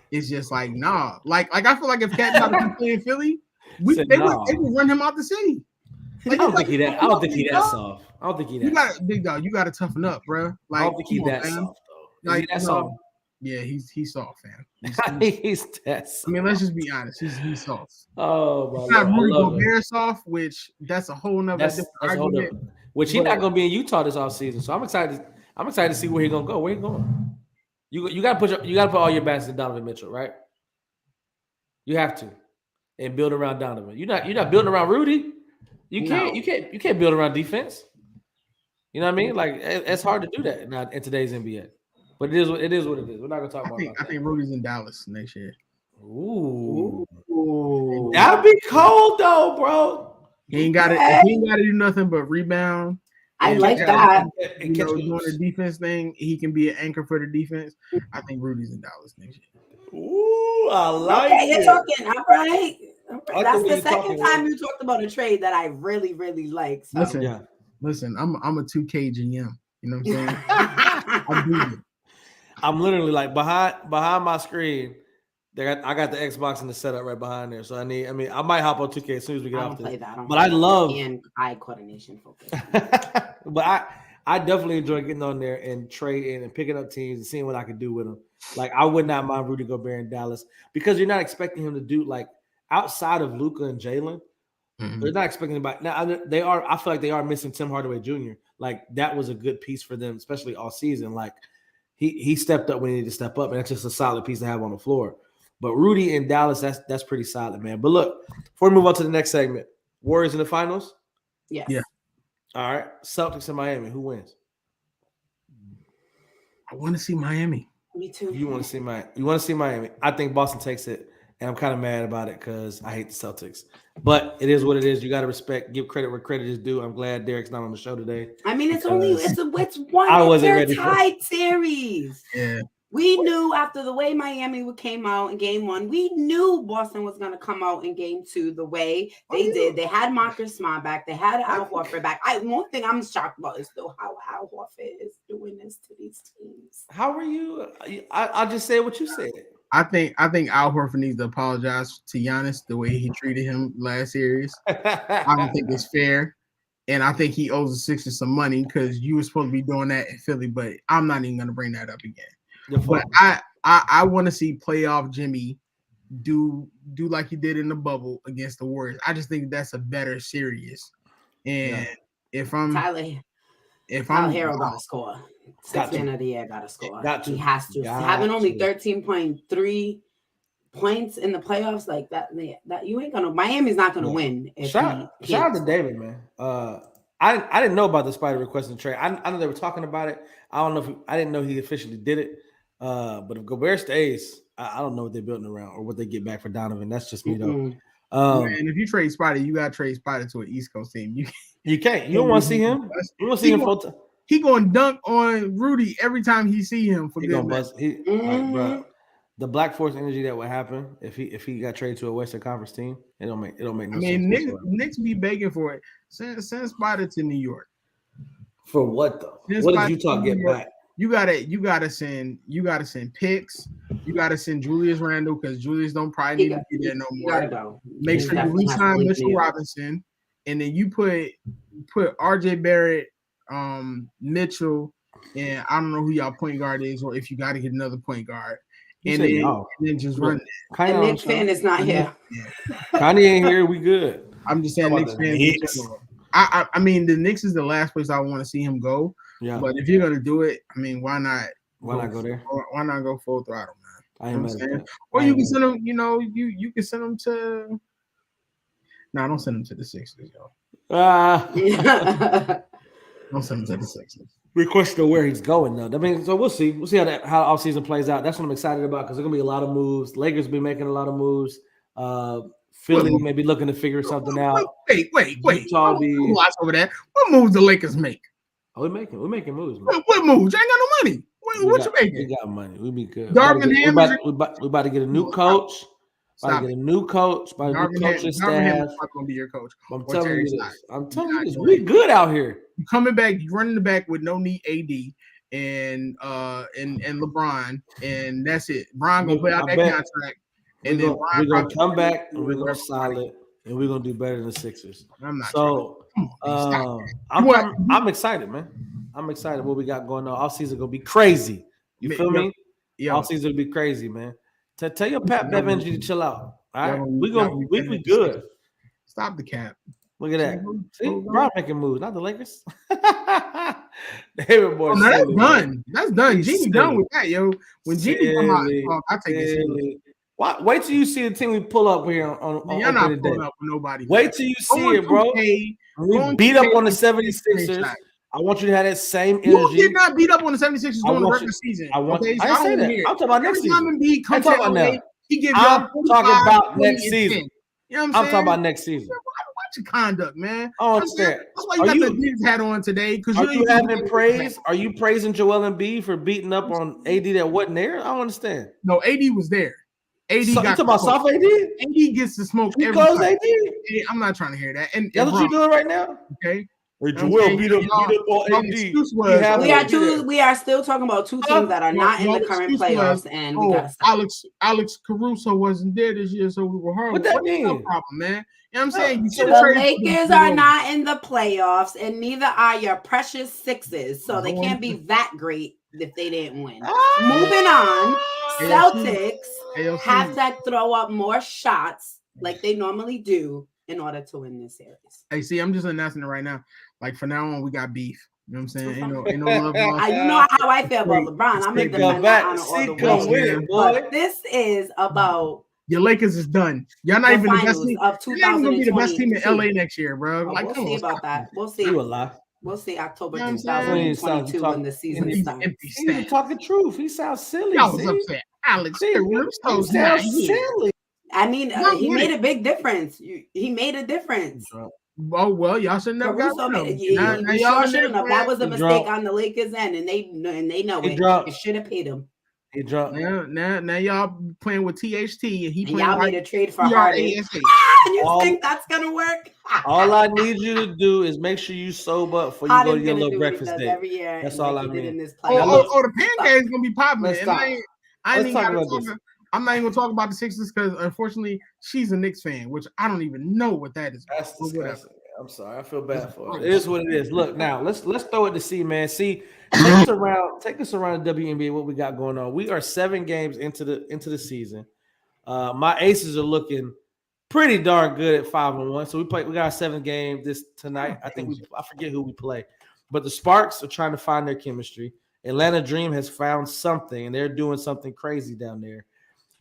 is just like nah. Like I feel like if Cat tried to play in Philly, they would run him out the city. Like, I don't think he that soft. I don't think he that. You got big dog. You got to toughen up, bro. Like, I don't think he that soft though. Is he that soft? Yeah, he's soft, fam. He's that soft. I mean, let's just be honest. He's soft. Oh, my God. Rudy Gobert soft, which that's a whole nother argument. Which he's not gonna be in Utah this offseason. So I'm excited to see where he's gonna go. Where he going? You gotta put all your bats in Donovan Mitchell, right? You have to, and build around Donovan. You're not building around Rudy. You can't build around defense. You know what I mean? Like it's hard to do that now in today's NBA. But it is what it is. We're not gonna talk about that. I think Rudy's in Dallas next year. Ooh. That'd be cold though, bro. He ain't got to do nothing but rebound. I like that. Doing the defense thing, he can be an anchor for the defense. I think Rudy's in Dallas next year. Ooh, I like it. You're talking. All right. That's the second time you talked about a trade that I really, really like. So. Listen, I'm a 2K GM. You know what I'm saying? I do it. I'm literally like behind my screen. I got the Xbox and the setup right behind there. So I might hop on 2K as soon as we get off this. But I love eye coordination focus. But I definitely enjoy getting on there and trading and picking up teams and seeing what I can do with them. Like I would not mind Rudy Gobert in Dallas because you're not expecting him to do like outside of Luka and Jalen. Mm-hmm. They're not expecting about now. They are. I feel like they are missing Tim Hardaway Jr. Like that was a good piece for them, especially all season. Like he stepped up when he needed to step up, and that's just a solid piece to have on the floor. But Rudy in Dallas, that's pretty solid, man. But look, before we move on to the next segment, Warriors in the finals. Yes. Yeah. All right, Celtics in Miami. Who wins? I want to see Miami. Me too. You want to see Miami? You want to see Miami? I think Boston takes it. And I'm kind of mad about it because I hate the Celtics. But it is what it is. You got to respect, give credit where credit is due. I'm glad Derek's not on the show today. I mean, it's one. I wasn't ready. Tied series. Yeah. We knew after the way Miami came out in game 1, we knew Boston was going to come out in game 2 the way they did. They had Marcus Smart back. They had Al Horford back. One thing I'm shocked about is still how Al Horford is doing this to these teams. How are you? I just said what you said. I think Al Horford needs to apologize to Giannis the way he treated him last series. I don't think it's fair. And I think he owes the Sixers some money because you were supposed to be doing that in Philly, but I'm not even going to bring that up again. But I want to see playoff Jimmy do like he did in the bubble against the Warriors. I just think that's a better series. And if I'm Tyler Hero gonna score. Sixth man of the year got to score. He has to. Got Having only 13.3 points in the playoffs like that you ain't gonna. Miami's not gonna win. Shout out to David, man. I didn't know about the Spider requesting trade. I know they were talking about it. I don't know I didn't know he officially did it. But if Gobert stays, I don't know what they're building around or what they get back for Donovan. That's just me though. And if you trade Spider, you gotta trade Spider to an East Coast team. You can't. You don't want to see him. You want to see him full time. He gonna dunk on Rudy every time he see him. For he gonna bust. Bro, the Black Force energy that would happen if he got traded to a Western Conference team, it don't make no sense. I mean, Knicks be begging for it. Send Spider to New York. For what though? What did Utah get back? You gotta send picks. You gotta send Julius Randle because Julius don't probably need to be there no more. Make sure you re-sign Mitchell Robinson, and then you put RJ Barrett, Mitchell, and I don't know who y'all point guard is, or if you got to get another point guard, and then just run it. The Knicks fan is not here. Connie ain't here. We good. I'm just saying Knicks fans. I mean, the Knicks is the last place I want to see him go. Yeah. But if you're gonna do it, I mean, why not? Why not go there? Why not go full throttle, man? Or you can send them. You know, you can send them to. No, don't send them to the Sixers, yo. Don't send them to the Sixers. We question where he's going though. I mean, so we'll see. We'll see how offseason plays out. That's what I'm excited about because there's gonna be a lot of moves. Lakers be making a lot of moves. Philly maybe looking to figure something out. Wait. Utah over that. What moves the Lakers make? Oh, we're making moves. Man. What moves? You ain't got no money. What you making? We got money. We be good. We about to get a new coach. About to get a new coach. About to get coaching staff. Not gonna be your coach. I'm telling you this. We good out here. You coming back, you running the back with no need AD and LeBron, and that's it. Brian gonna play out that contract. And then we're gonna come back and we're gonna solid and we're gonna do better than the Sixers. I'm not I'm excited, man. I'm excited what we got going on. All season gonna be crazy. You feel me? Yeah. All season will be crazy, man. Tell your Pat Bev energy to chill out. All right, we be good. Stop the cap. Look at that. See, Brown making moves, not the Lakers. David boy, that's done. That's done. Genie done with that, yo. When Genie come out, I take it. Wait till you see the team we pull up here on you're not pulling up with nobody. Wait till you see it, bro. We beat up on the 76ers. I want you to have that same energy. You did not beat up on the 76ers during the regular season. I didn't say that. I'm talking about next season. I'm talking about now. I'm talking about next season. You know what I'm saying? I'm talking about next season. Watch your conduct, man. I understand. That's why you got the Adidas hat on today. Are you having praise? Are you praising Joel Embiid for beating up on AD that wasn't there? I don't understand. No, AD was there. AD you talking about soft AD? AD gets to smoke every time. AD? I'm not trying to hear that. And that's what you're doing right now? Okay. Or Joel beat up on AD. We are still talking about two teams that are not in the current playoffs, and we gotta stop. Alex Caruso wasn't there this year, so we were hurt. What that mean? No problem, man. You know what I'm saying? The Lakers are not in the playoffs, and neither are your precious Sixers, so they can't be that great if they didn't win. Moving on, Celtics have to throw up more shots like they normally do in order to win this series. Hey, see, I'm just announcing it right now. Like, for now on, we got beef. You know what I'm saying? Ain't no love lost. You know how I feel about LeBron. I'm going to defend that honor all the way. But this is about... Your Lakers is done. Y'all not even the best team. You're not even going to be the best team in LA next year, bro. Like, we'll see about that. We'll see. You a lie. We'll see October 2022 when the season is done. He's talking truth. He sounds silly. Y'all was upset. Alex, sounds silly. I mean, he made a big difference. He made a difference. Oh, well, y'all shouldn't have got rid of him. That was a mistake on the Lakers' end, and they know it. It should have paid him. He dropped. Now y'all playing with THT, and he playing y'all made a trade for Harden. You think that's gonna work? All I need you to do is make sure you sober up before you go to your little breakfast date. Every year, that's all I mean. The pancake's gonna be popular. I'm not even gonna talk about the Sixers because unfortunately she's a Knicks fan, which I don't even know what that is. That's disgusting. I'm sorry, I feel bad for it. It is what it is. Look, now let's throw it to C, man. See, take us around the WNBA. What we got going on? We are 7 games into the season. My Aces are looking pretty darn good at 5-1. So we got a 7th game tonight. I forget who we play, but the Sparks are trying to find their chemistry, Atlanta Dream has found something, and they're doing something crazy down there.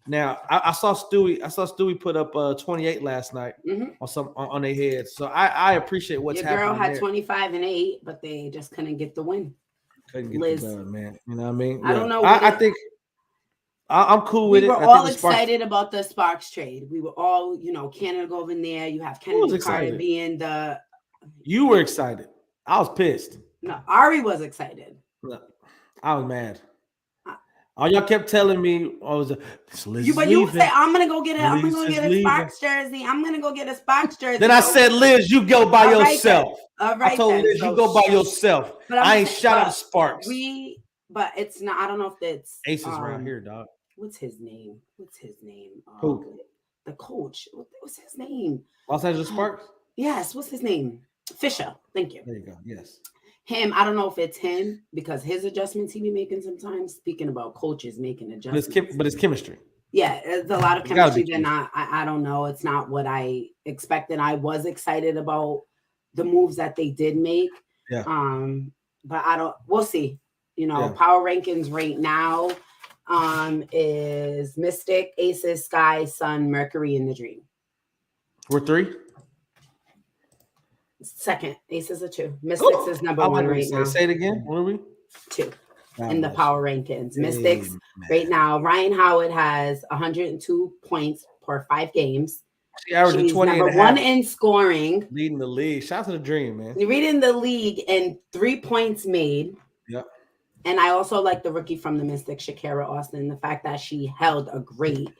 Now, I saw Stewie put up 28 last night on their heads. So I appreciate what's happening. Your girl had there. 25 and 8, but they just couldn't get the win. Couldn't get Liz. The done, man. You know what I mean? I don't know. I think I'm cool with it. We were all excited about the Sparks trade. We were all, Canada going there. You have Kennedy Carter being the. You were excited. I was pissed. No, Ari was excited. No, I was mad. All y'all kept telling me, you would say, I'm gonna go get a Sparks jersey. I'm gonna go get a Sparks jersey. Then I said, Liz, you go by yourself. All right, I told Liz, you go by yourself. I ain't shout out Sparks. But it's not. I don't know if it's Aces around here, dog. What's his name? Who? The coach. What's his name? Los Angeles Sparks. Yes. What's his name? Fisher. Thank you. There you go. Yes. Him, I don't know if it's him because his adjustments he be making sometimes. Speaking about coaches making adjustments, but it's chemistry. Yeah, it's a lot of chemistry. I don't know. It's not what I expected. I was excited about the moves that they did make. Yeah. But we'll see. Power rankings right now is Mystic, Aces, Sky, Sun, Mercury, and the Dream. We're 3. Second, Aces are 2. Mystics is number 1 right now. Say it again. What are we? 2 in the power rankings. Mystics right now. Ryan Howard has 102 points per 5 games. She averaged 20 number 1 in scoring. Leading the league. Shout out to the Dream, man. Leading the league in 3 points made. Yep. And I also like the rookie from the Mystics, Shakira Austin. The fact that she held a great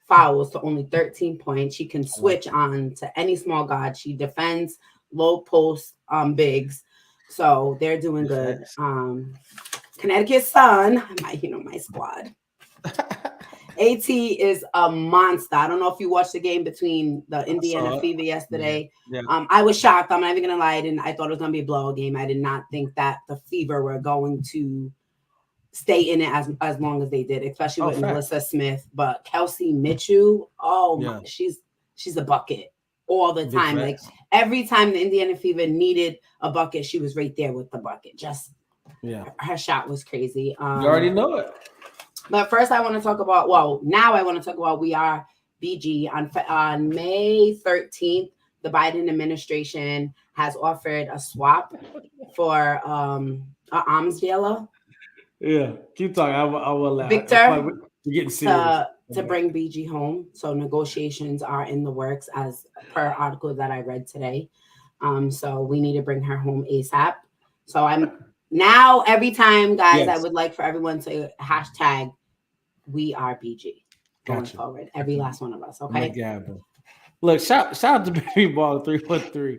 fouls to only 13 points. She can switch on to any small guard. She defends low post bigs, so they're doing good. Connecticut Sun, my squad. AT is a monster. I don't know if you watched the game between the Indiana Fever yesterday. Yeah. I was shocked. I'm not even gonna lie. I thought it was gonna be a blowout game. I did not think that the Fever were going to stay in it as long as they did, especially with Melissa Smith. But Kelsey Mitchell, my, she's a bucket all the time. Like every time the Indiana Fever needed a bucket, she was right there with the bucket. Her shot was crazy. You already know it. But first, I want to talk about. Now I want to talk about We Are BG on May 13th. The Biden administration has offered a swap for an arms dealer. Yeah, keep talking. I will laugh. Victor, we're getting serious. To bring BG home. So negotiations are in the works as per article that I read today. So we need to bring her home ASAP. So I'm now every time, guys, I would like for everyone to hashtag We Are BG going forward. Every last one of us. Okay. Look, shout out to Baby Ball 313.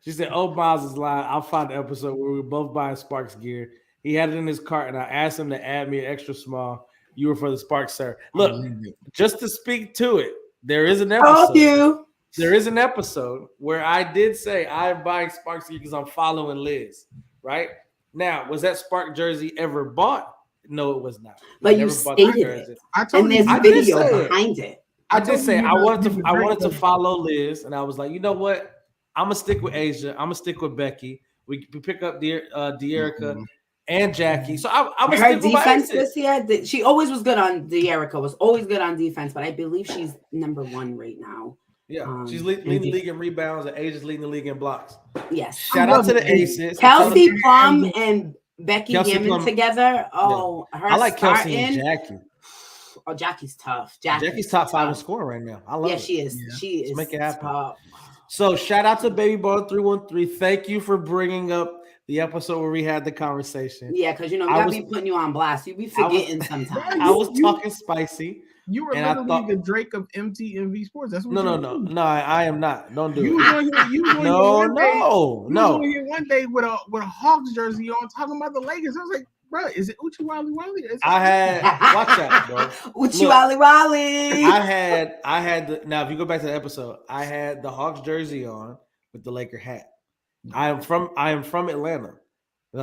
She said, "Oh, Miles is lying. I'll find the episode where we were both buying Sparks gear. He had it in his cart, and I asked him to add me an extra small. You were for the Sparks, sir. Look, just to speak to it, there is an episode. There is an episode where I did say I'm buying Sparks gear because I'm following Liz. Right now, was that Spark jersey ever bought? No, it was not. But you stated it. And there's video behind it. I did say I wanted to follow Liz, and I was like, you know what? I'm gonna stick with Asia. I'm gonna stick with Becky. We pick up De'Erica and Jackie. So I'm gonna stick with defense this year. She always was good on De'Erica. Was always good on defense, but I believe she's number 1 right now. Yeah, she's leading the league in rebounds, and Asia's leading the league in blocks. Yes. Shout out to the Aces. Kelsey Plum and Becky Hammond together. Oh, her I like Kelsey and Jackie. Oh, Jackie's tough. Jackie's top 5 in scoring right now. I love it. She is. Yeah. She is. Let's make it happen. Tough. So shout out to Baby Ball 313. Thank you for bringing up the episode where we had the conversation. Yeah, because we gotta be putting you on blast. You be forgetting sometimes. I was talking spicy. You were literally the Drake of MTMV Sports. That's what No, I am not. Don't do it. No. You one day with a Hawks jersey on, talking about the Lakers. I was like, bro, is it Uchi Wally Wally? I had watch out, bro. Uchi Wally Wally. I had now if you go back to the episode, I had the Hawks jersey on with the Laker hat. I am from Atlanta.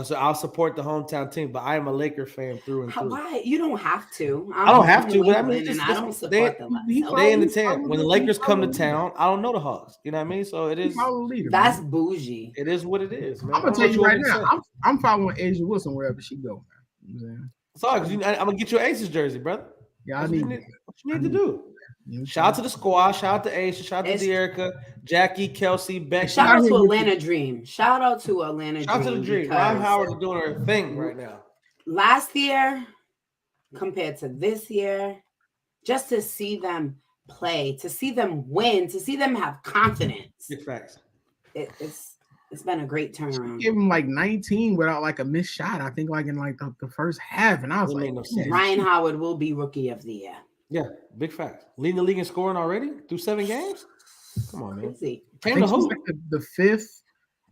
So I'll support the hometown team, but I am a Laker fan through and through. Why? You don't have to. I don't have to, but I mean, I don't support them. They in the town. When the Lakers come to town, I don't know the Hawks. You know what I mean? So it is. That's bougie. It is what it is, man. I'm gonna tell you right now. I'm following Asia Wilson wherever she go. It's all because I'm gonna get you an Aces jersey, brother. Yeah, what you need to do. Shout out to the squad. Shout out to Aces. Shout out to De'Erica, Jackie, Kelsey, Becky. Shout out to Atlanta Dream. Shout out to Atlanta Dream. Shout out to the Dream. Ron Howard is doing her thing right now. Last year compared to this year, just to see them play, to see them win, to see them have confidence. Big facts. It's been a great turnaround. Give him like 19 without like a missed shot. I think like in like the first half, and I was like, Ryan Howard will be Rookie of the Year. Yeah, big fact. Leading the league in scoring already through 7 games. Come on, man. She's like the fifth.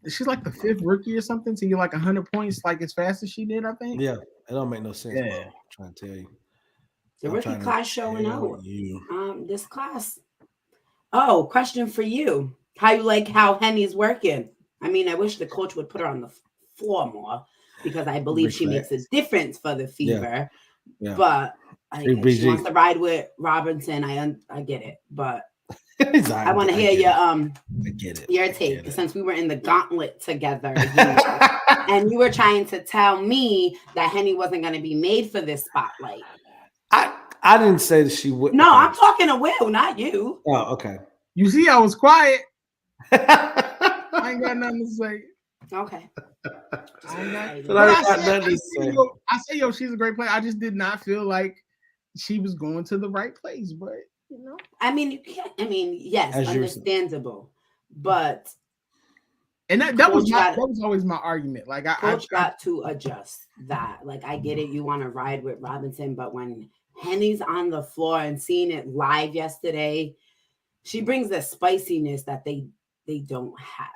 She's like the fifth rookie or something to get like 100 points like as fast as she did. I think. Yeah, it don't make no sense. Yeah, bro. I'm trying to tell you. The rookie class showing out. This class. Oh, question for you. How you like how Henny's working? I mean, I wish the coach would put her on the floor more because I believe she makes a difference for the Fever. Yeah. But she wants to ride with Robinson. I get it, but I want to hear your take since we were in the gauntlet together, and you were trying to tell me that Henny wasn't going to be made for this spotlight. I didn't say that she would. No, I'm talking to Will, not you. Oh, okay. You see, I was quiet. I ain't got nothing to say. Okay. I say, yo, she's a great player. I just did not feel like she was going to the right place, but you know. I mean, you can't. I mean, yes, understandable, but that was always my argument. Like, Coach got to adjust that. Like, I get it. You want to ride with Robinson, but when Henny's on the floor and seeing it live yesterday, she brings the spiciness that they don't have.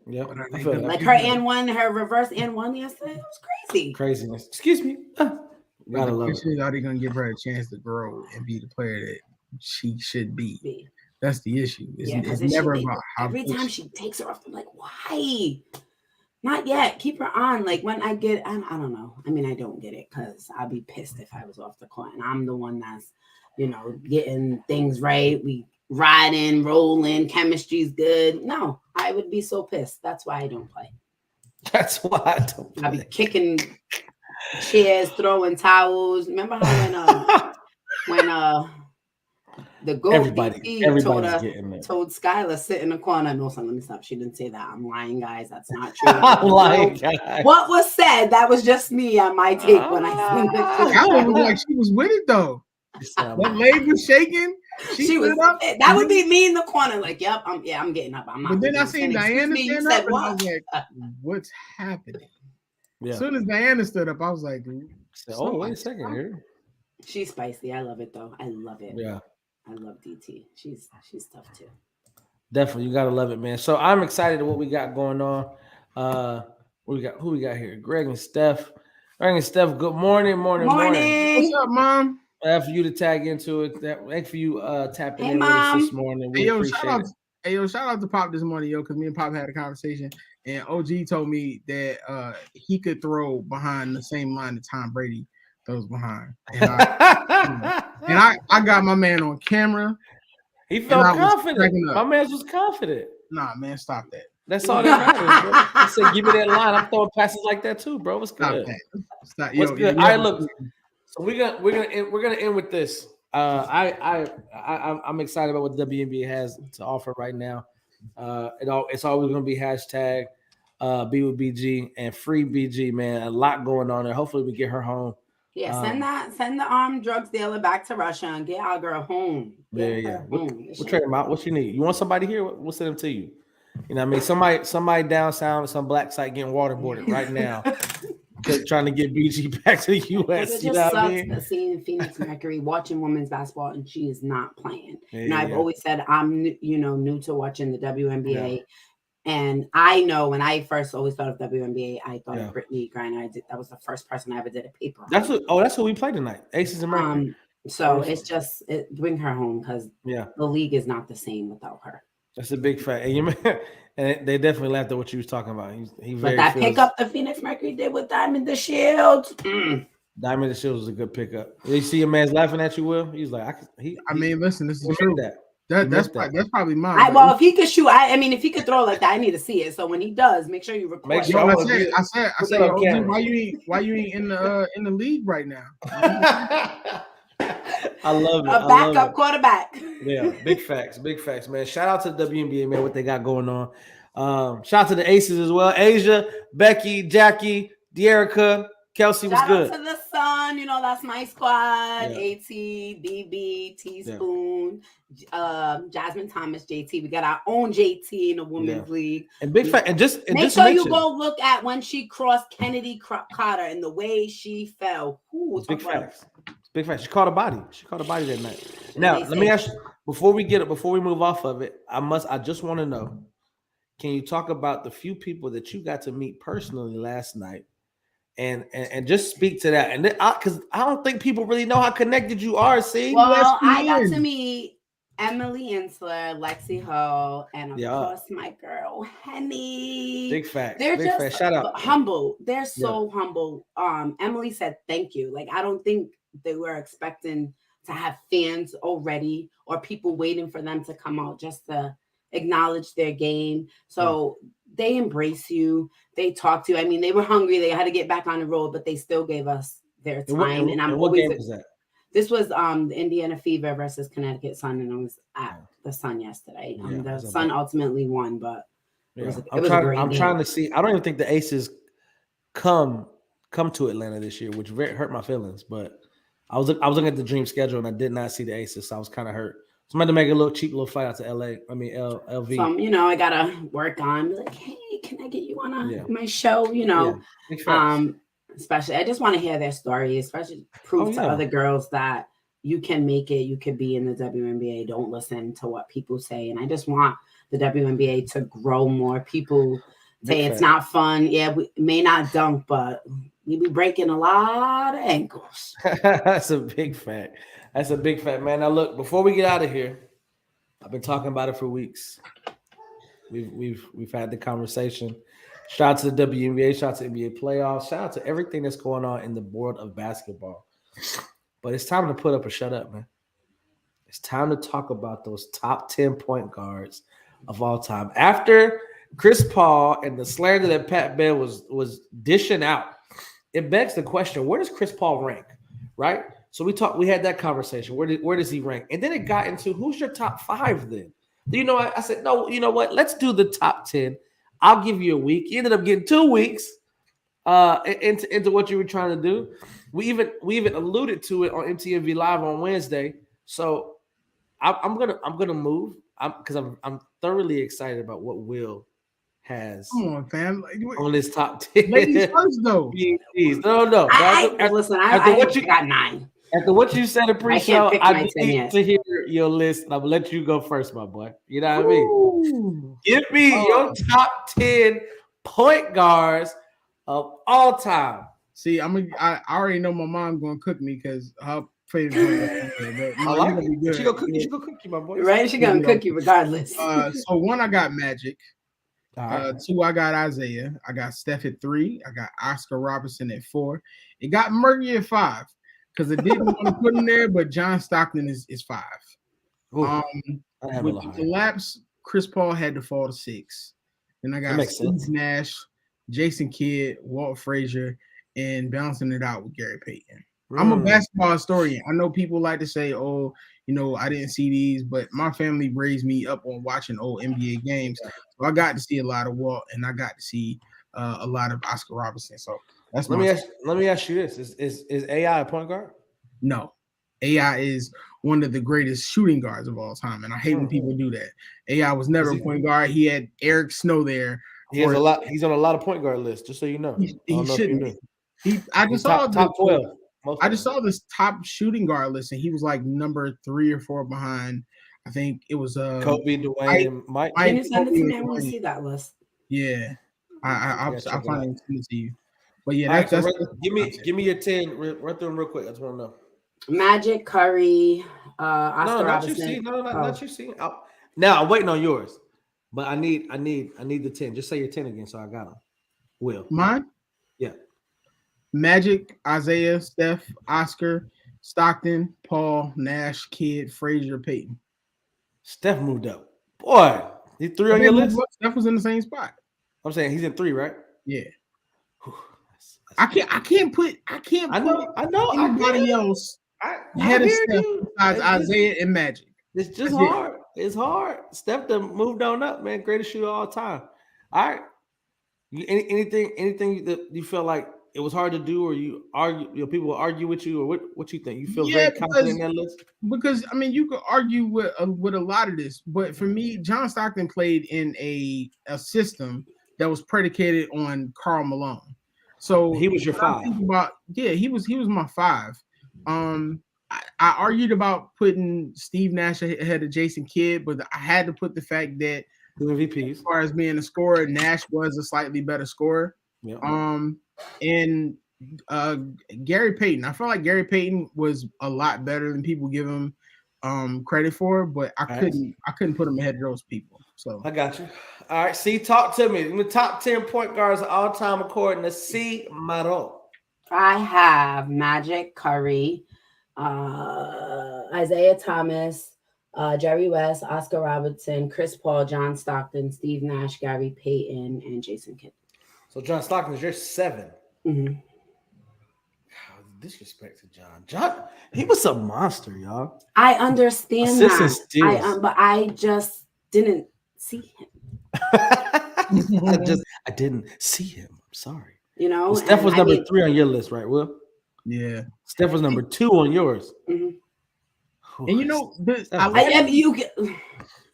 Yeah, like her and one, her reverse and one yesterday. It was crazy. Craziness. Excuse me. Gotta love it. She's already gonna give her a chance to grow and be the player that she should be. That's the issue. It's never about how. Every time she takes her off, I'm like, why? Not yet. Keep her on. Like when I don't know. I mean, I don't get it because I'd be pissed if I was off the court and I'm the one that's, getting things right. We riding, rolling, chemistry's good. No, I would be so pissed. That's why I don't play. That's why I don't play. I'd be kicking chairs, throwing towels. Remember how when the goat told Skylar sit in the corner. No, son, let me stop. She didn't say that. I'm lying, guys. That's not true. I'm lying, guys. What was said? That was just me on my take when I seen it. I was like, she was with it though. That leg was shaking. She was up. That would be me in the corner, like, yep, I'm getting up. I'm not. But then I seen Diana stand up, and I was like, what's happening? Yeah. As soon as Diana stood up, I was like, wait a second here. She's spicy. I love it though. I love it. Yeah. I love DT. She's tough too. Definitely, you gotta love it, man. So I'm excited at what we got going on. Who we got here? Greg and Steph. Greg and Steph, good morning. What's up, Mom? For you to tag into it. Thanks for you tapping in with us this morning. We appreciate it. Shout out to Pop this morning, because me and Pop had a conversation, and OG told me that he could throw behind the same line that Tom Brady throws behind. And I got my man on camera. He felt confident. My man was confident. Nah, man, stop that. That's all that matters, bro. He said, give me that line. I'm throwing passes like that too, bro. What's good? Stop. What's good? All right, look. So we're gonna end with this. I'm excited about what the WNBA has to offer right now. It's always gonna be hashtag be with BG and free BG, man. A lot going on there. Hopefully we get her home. Yeah, send the armed drugs dealer back to Russia and get our girl home. Yeah. We'll trade them out. What you need? You want somebody here? We'll send them to you. You know what I mean? Somebody down south, some black site getting waterboarded right now. Trying to get BG back to the U.S. You know what I mean? Seeing Phoenix Mercury watching women's basketball and she is not playing. I've always said I'm new to watching the WNBA, and I know when I first always thought of WNBA, I thought of Brittany Griner. That was the first person I ever did a paper. That's what we played tonight. Aces and Mercury. So it's just bring her home because the league is not the same without her. That's a big fact. And they definitely laughed at what you was talking about. But that pickup the Phoenix Mercury did with Diamond the Shield. Diamond the Shield was a good pickup. You see your man's laughing at you, Will? He's like, listen, this is true. That. That's probably mine. Well, if he could shoot, if he could throw like that, I need to see it. So when he does, make sure you record. I said, OG, why you ain't in the league right now? I love it. A backup quarterback. Yeah, big facts, man. Shout out to the WNBA, man, what they got going on. Shout out to the Aces as well. Asia, Becky, Jackie, De'Erica, Kelsey was good. Shout out to the Sun, that's my squad. Yeah. AT, BB, Teaspoon, Jasmine Thomas, JT. We got our own JT in the women's league. And big fact, and make sure you go look at when she crossed Kennedy Carter and the way she fell. Ooh, big facts. Big facts. She caught a body. That night. Now, let me ask you, before we move off of it, I just want to know, can you talk about the few people that you got to meet personally last night? And just speak to that, and because I don't think people really know how connected you are. See, well, I got to meet Emily Insler, Lexi Ho, and of course my girl Henny. Big fact. They're big just fact. Shout out. Humble. They're so humble. Emily said thank you. Like I don't think they were expecting to have fans already or people waiting for them to come out just to acknowledge their game. So. They embrace you. They talk to you. They were hungry. They had to get back on the road, but they still gave us their time. And what game was that? This was the Indiana Fever versus Connecticut Sun, and I was at the Sun yesterday. The Sun ultimately won, but it was a great game. I'm trying to see. I don't even think the Aces come to Atlanta this year, which hurt my feelings. But I was looking at the dream schedule, and I did not see the Aces, so I was kind of hurt. So I'm going to make a cheap little flight out to LV. So, I got to work on, like, hey, can I get you on my show? Especially, I just want to hear their story, especially prove to other girls that you can make it. You could be in the WNBA. Don't listen to what people say. And I just want the WNBA to grow more. People say it's not fun. Yeah, we may not dunk, but we be breaking a lot of ankles. That's a big fact. That's a big fact, man. Now look, before we get out of here, I've been talking about it for weeks. We've had the conversation. Shout out to the WNBA, shout out to NBA playoffs, shout out to everything that's going on in the world of basketball. But it's time to put up or shut up, man. It's time to talk about those top 10 point guards of all time. After Chris Paul and the slander that Pat Bev was dishing out, it begs the question, where does Chris Paul rank, right? So we had that conversation. Where does he rank? And then it got into who's your top 5 then? I said, no, you know what? Let's do the top 10. I'll give you a week. You ended up getting 2 weeks into what you were trying to do. We even alluded to it on MTV Live on Wednesday. So I'm gonna move. Because I'm thoroughly excited about what Will has. Come on, fam. On his top 10. Ladies first, though. No. I got 9. After what you said in pre-show, I need to hear your list. I'm gonna let you go first, my boy. You know what I mean? Give me your top 10 point guards of all time. See, I already know my mom gonna cook me because her favorite. I like it. She gonna cook you, my boy. Right? She gonna cook you regardless. So 1, I got Magic. 2, I got Isaiah. I got Steph at 3. I got Oscar Robertson at 4. It got Murray at 5 because I didn't want to put him there, but John Stockton is 5. With the collapse, Chris Paul had to fall to 6. Then I got Steve Nash, Jason Kidd, Walt Frazier, and bouncing it out with Gary Payton. I'm a basketball historian. I know people like to say, oh, I didn't see these, but my family raised me up on watching old NBA games. So I got to see a lot of Walt, and I got to see a lot of Oscar Robertson. So that's let me ask you this: Is AI a point guard? No, AI is one of the greatest shooting guards of all time, and I hate when people do that. AI was never a point guard. He had Eric Snow there. He's on a lot of point guard lists, just so you know. He shouldn't. I just saw top 12. I just saw this top shooting guard list, and he was like number 3 or 4 behind. I think it was Kobe, Dwayne, and Mike. Can you send it to me? I want to see that list. Yeah, I'll finally send it to you. But yeah, that's give me your 10. Run through them real quick. I just want to know. Magic, Curry, Oscar Robertson. Not you see. Now I'm waiting on yours, but I need the 10. Just say your 10 again, so I got them. Will mine? Yeah. Magic, Isaiah, Steph, Oscar, Stockton, Paul, Nash, Kidd, Frazier, Payton. Steph moved up. Boy, he 3 on your list? Steph was in the same spot. I'm saying he's in 3, right? Yeah. Whew, I can't put anybody else ahead of Steph besides Isaiah and Magic. It's just hard. It's hard. Steph done moved on up, man. Greatest shooter of all time. All right. Anything that you feel like it was hard to do, or you argue, people will argue with you, or what you think? You feel very confident in that list? Because I mean, you could argue with a lot of this, but for me, John Stockton played in a system that was predicated on Karl Malone. So he was your 5. He was my 5. I argued about putting Steve Nash ahead of Jason Kidd, but I had to put the fact that MVPs. As far as being a scorer, Nash was a slightly better scorer. Yeah. And Gary Payton. I felt like Gary Payton was a lot better than people give him credit for, but I couldn't put him ahead of those people. So I got you. All right, C, talk to me. The top 10 point guards of all time according to C. Maro. I have Magic, Curry, Isaiah Thomas, Jerry West, Oscar Robertson, Chris Paul, John Stockton, Steve Nash, Gary Payton, and Jason Kidd. So John Stockton is your 7. Mm-hmm. Disrespect to John, he was a monster, y'all. I understand that, but I just didn't see him. I didn't see him. I'm sorry. You know, Steph was number 3 on your list, right, Will? Yeah. Steph was number 2 on yours. Mm-hmm. And you know,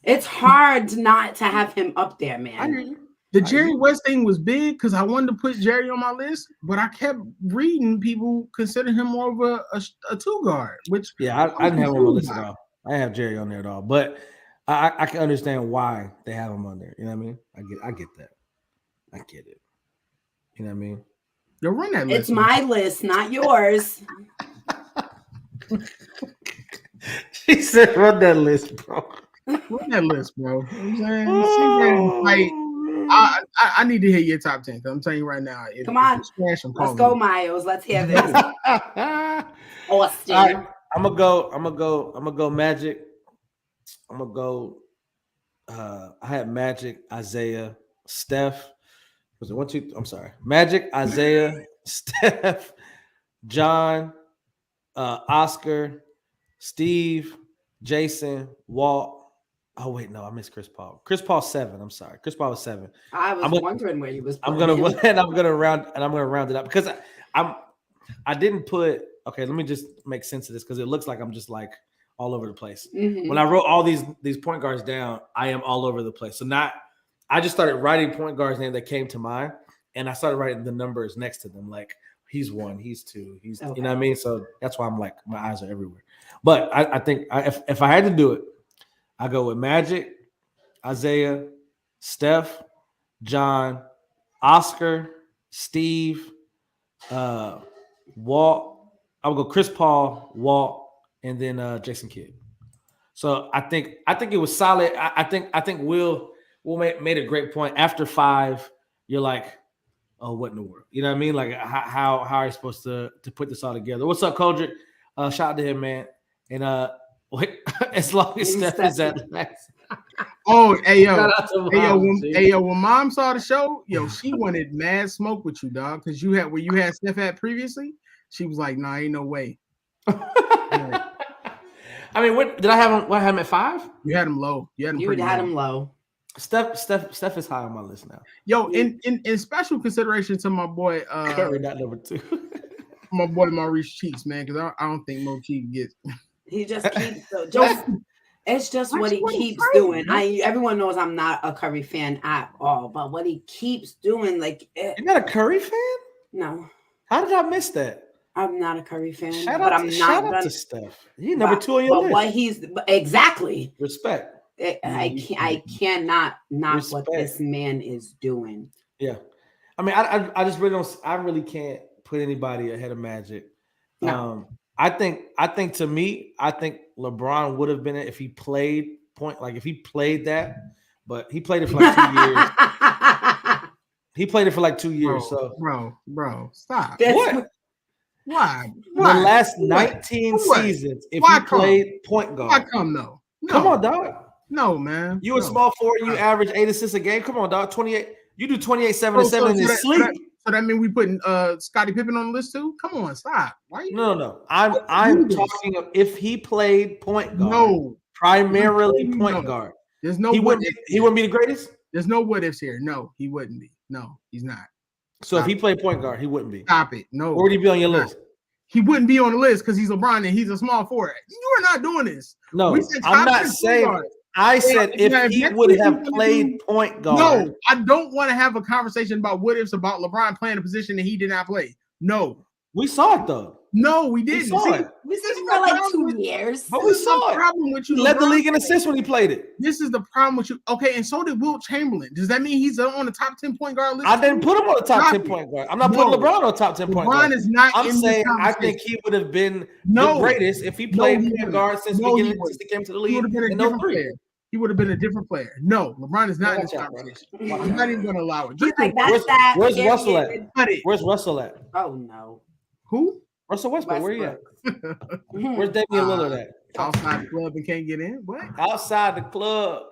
it's hard not to have him up there, man. I hear you. The Jerry West thing was big because I wanted to put Jerry on my list, but I kept reading people consider him more of a 2 guard, which I didn't have him on my list at all. I didn't have Jerry on there at all, but I can understand why they have him on there. You know what I mean? I get that. I get it. You know what I mean? You'll run that list. It's my list, not yours. She said, "Run that list, bro. Run that list, bro." You know what I'm saying? I need to hear your top 10. I'm telling you right now. Come on, let's go, Miles. Let's hear this. Austin. Right, I'm gonna go Magic. I'm gonna go. I had Magic, Isaiah, Steph. Was it 1, 2? I'm sorry. Magic, Isaiah, Steph, John, Oscar, Steve, Jason, Walt. Oh wait, no, I missed Chris Paul. Chris Paul 7. I'm sorry. Chris Paul was 7. I was wondering where you was. I'm gonna round it up because I didn't put. Okay, let me just make sense of this because it looks like I'm just like all over the place. Mm-hmm. When I wrote all these point guards down, I am all over the place. So I just started writing point guards' name that came to mind, and I started writing the numbers next to them, like he's 1, he's 2, he's okay. You know what I mean. So that's why I'm like my eyes are everywhere. But I think if I had to do it, I go with Magic, Isaiah, Steph, John, Oscar, Steve, Walt. I would go Chris Paul, Walt, and then Jason Kidd. So I think it was solid. I think Will made a great point. After 5, you're like, oh, what in the world? You know what I mean? Like how are you supposed to put this all together? What's up, Koldrick? Shout out to him, man. And as long as Steph is at last. Oh, hey yo, when Mom saw the show, she wanted mad smoke with you, dog, because you had Steph at previously. She was like, "Nah, ain't no way." Yeah. I mean, what did I have him? What, I had him at 5? You had him low. You had him low. Steph is high on my list now. Yo, in special consideration to my boy Curry, not number 2. My boy Maurice Cheeks, man, because I don't think Mo Cheeks gets. He just keeps it's just what he keeps doing. Everyone knows I'm not a Curry fan at all, but what he keeps doing, like you're not a Curry fan? No. How did I miss that? I'm not a Curry fan. Shout out to Steph. He's number 2 on your list. What he's exactly respect. I cannot knock respect. What this man is doing. Yeah, I mean, I just really don't. I really can't put anybody ahead of Magic. No. I think to me, I think LeBron would have been it if he played if he played that, but he played it for like 2 years. He played it for like 2 years. Bro, stop. What? Why? The last 19 seasons, if he played point guard. Why come though? No. Come on, dog. No, man. You a small forward and you average 8 assists a game? Come on, dog. 28. You do 28, 7 and 7 in your sleep. So that means we putting Scottie Pippen on the list too? Come on, stop. Why you? No. I'm talking of if he played point guard. No. Primarily point guard. There's no he wouldn't be the greatest? There's no what ifs here. No, he wouldn't be. No, he's not. So if he played point guard, he wouldn't be. Stop it. No. Where would he be on your list? He wouldn't be on the list because he's LeBron and he's a small forward. You are not doing this. No, I'm not saying. I said if he would have played point guard. No, I don't want to have a conversation about what ifs about LeBron playing a position that he did not play. No. We saw it though. No, we didn't. We saw it for like 2 years. But we saw it. Problem with you, he led the league in assists when he played it. This is the problem with you. Okay, and so did Wilt Chamberlain. Does that mean he's on the top 10 point guard list? I didn't put him on the top 10 point guard. I'm not putting LeBron on top 10 point guard. LeBron is not. I'm saying I think he would have been the greatest if he played point guard since he came to the league. He would have been a different player. He would have been a different player. No, LeBron is not in this conversation. I'm not even going to allow it. Where's Russell at? Where's Russell at? Oh no. Who? Russell Westbrook. Where you at? Where's Damian Lillard at? Outside the club and can't get in. What? Outside the club.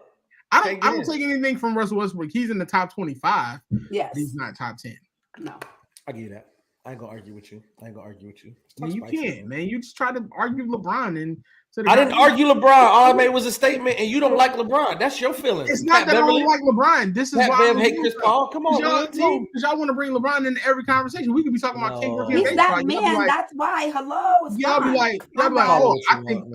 I don't take anything from Russell Westbrook. He's in the top 25. Yes. He's not top 10. No. I give you that. I ain't gonna argue with you. Man, you can't, man. You just try to argue LeBron and I didn't argue LeBron. All I made was a statement, and you don't like LeBron. That's your feelings. It's not that Beverley, I don't like LeBron. This is why I hate Chris Paul. Come on, because y'all want to bring LeBron into every conversation. We could be talking about King Griffin. He's that man. Like, that's why. Hello. Y'all be like, oh,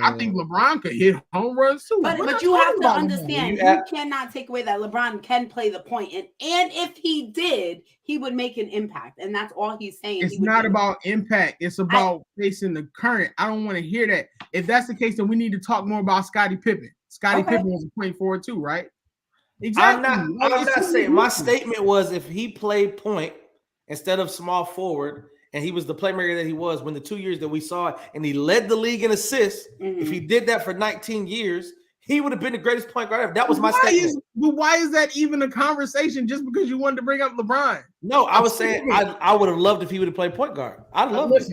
I think LeBron could hit home runs too. But you have to understand, you cannot take away that LeBron can play the point, and if he did, he would make an impact, and that's all he's saying. It's not about impact. It's about facing the current. I don't want to hear that. If that's the case, then we need to talk more about Scottie Pippen. Pippen was a point forward too, right? Exactly. I'm not saying. My statement was if he played point instead of small forward, and he was the playmaker that he was when the 2 years that we saw it, and he led the league in assists. If he did that for 19 years, he would have been the greatest point guard ever. That was my statement. But why is that even a conversation just because you wanted to bring up LeBron? No, I was saying I would have loved if he would have played point guard. I love it.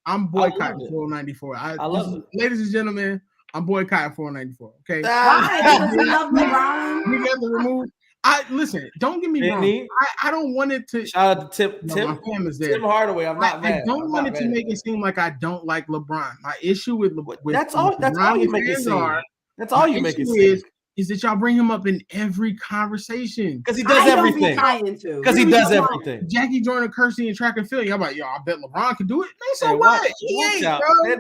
I'm boycotting 494. I love it. Ladies and gentlemen, I'm boycotting 494. Okay. Why? Because we love LeBron. We got to remove. Listen, don't get me wrong. I don't want it to. Shout out to Tim Hardaway. I'm not mad. I don't want it to make it seem like I don't like LeBron. My issue with that's all you make it seem. That's all you make it seem. Is that y'all bring him up in every conversation because he does everything. Because he does everything. Jackie Jordan, Kersey, and track and field. I'm like, yo, I bet LeBron could do it. Man, so what? He ain't,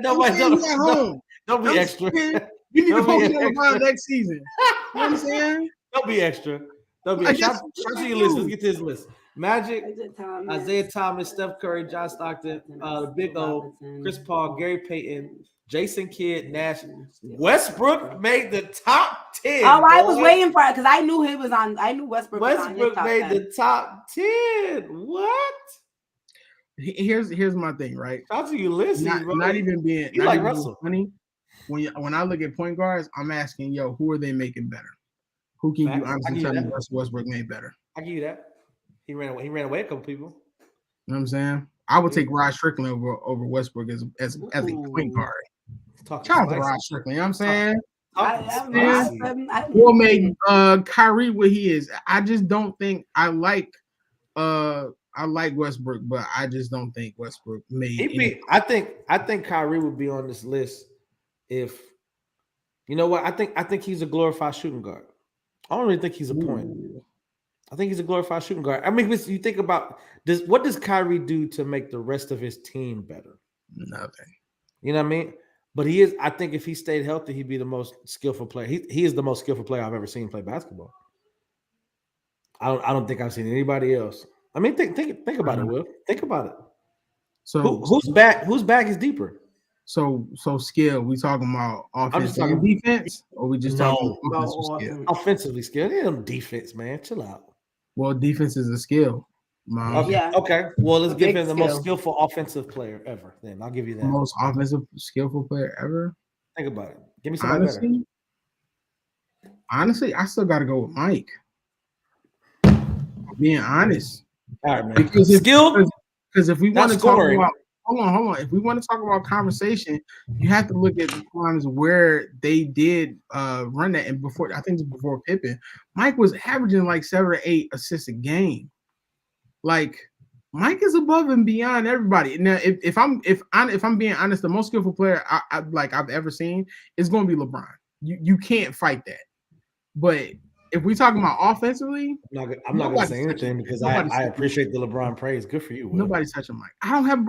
bro. Don't be extra. You need to focus on LeBron next season. You know what I'm saying? Don't be extra. Don't be extra. Shout to your list. Let's get to his list. Magic, Isaiah Thomas, Steph Curry, John Stockton, Big O, Chris Paul, Gary Payton, Jason Kidd, Nash. Westbrook made the top 10. Oh, I was waiting for it because I knew he was on. I knew Westbrook was on his top made 10. the top 10. What? Here's my thing, right? Shout to you, listen. Not even being you like Russell. Funny. When I look at point guards, I'm asking, yo, who are they making better? Who can you honestly tell me Russell Westbrook made better? I give you that. He ran away a couple people. You know what I'm saying? I would take Rod Strickland over Westbrook as a point guard. Shout out to Rod Strickland, you know what I'm saying? What made Kyrie what he is? I just don't think I like Westbrook, but I just don't think Westbrook made I think Kyrie would be on this list if you know what? I think he's a glorified shooting guard. I don't really think he's a point. I think he's a glorified shooting guard. I mean, you think about this. What does Kyrie do to make the rest of his team better? Nothing. You know what I mean? But he is. I think if he stayed healthy, he'd be the most skillful player. He is the most skillful player I've ever seen play basketball. I don't think I've seen anybody else. I mean, think about it, Will. Think about it. So whose back is deeper? So skill. We talking about offense and defense, or we just talking offensive skill? Offensively skill. They don't defense, man. Chill out. Well, defense is a skill. Okay. Well, let's give him the most skillful offensive player ever. Then I'll give you that. Most offensive skillful player ever. Think about it. Give me somebody better. Honestly, I still got to go with Mike. Being honest. All right, man. Because if we want to talk about hold on. If we want to talk about conversation, you have to look at the times where they did run that. And before, I think it was before Pippen, Mike was averaging like 7 or 8 assists a game. Like Mike is above and beyond everybody. Now, if I'm being honest, the most skillful player I've ever seen is going to be LeBron. You can't fight that. But if we talking about offensively, I'm not going to say anything because I appreciate the LeBron praise. Good for you. Will. Nobody's touching Mike. I don't have a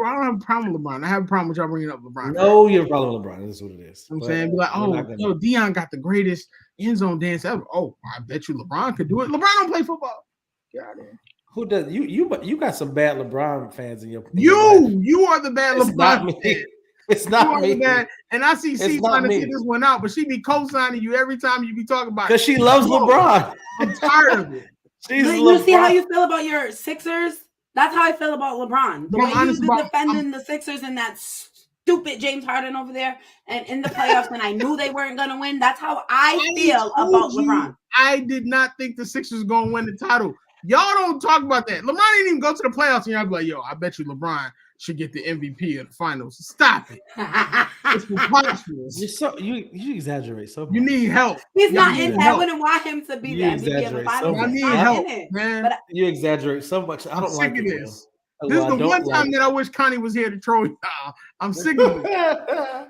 problem with LeBron. I have a problem with y'all bringing up LeBron. No, you have a problem with LeBron. This is what it is. I'm saying, be like, Deion got the greatest end zone dance ever. Oh, I bet you LeBron could do it. LeBron don't play football. Get out of there. Who does? You got some bad LeBron fans in your. You are the bad LeBron fan. It's not me. And I see C trying to get this one out, but she be co-signing you every time you be talking about it. Because she loves LeBron. I'm tired of it. You see how you feel about your Sixers? That's how I feel about LeBron. The way you were defending the Sixers and that stupid James Harden over there and in the playoffs when I knew they weren't going to win. That's how I feel about LeBron. I did not think the Sixers going to win the title. Y'all don't talk about that. LeBron didn't even go to the playoffs, and y'all be like, yo, I bet you LeBron should get the MVP of the finals. Stop it. It's preposterous. You exaggerate so much. You need help. He's not in there. I wouldn't want him to be the MVP of the finals. I need help, man. But you exaggerate so much. I don't like this. This is the one time that I wish Connie was here to troll y'all. I'm sick of it.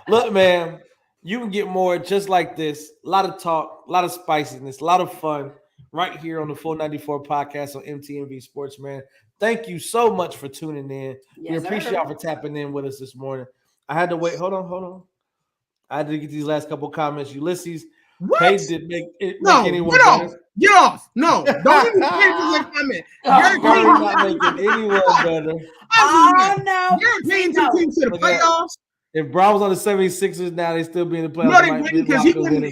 Look, man, you can get more just like this. A lot of talk, a lot of spiciness, a lot of fun right here on the 494 podcast on MTMV Sports, man. Thank you so much for tuning in. Yes, we appreciate y'all for tapping in with us this morning. I had to wait. Hold on. I had to get these last couple comments. Ulysses, Paige did make anyone better. Get off. No, don't even pay for that comment. You're not making anyone better. Oh, no. You're taking two teams to the playoffs. If Brown was on the 76ers now, they still be in the playoffs. No, they wouldn't because he wouldn't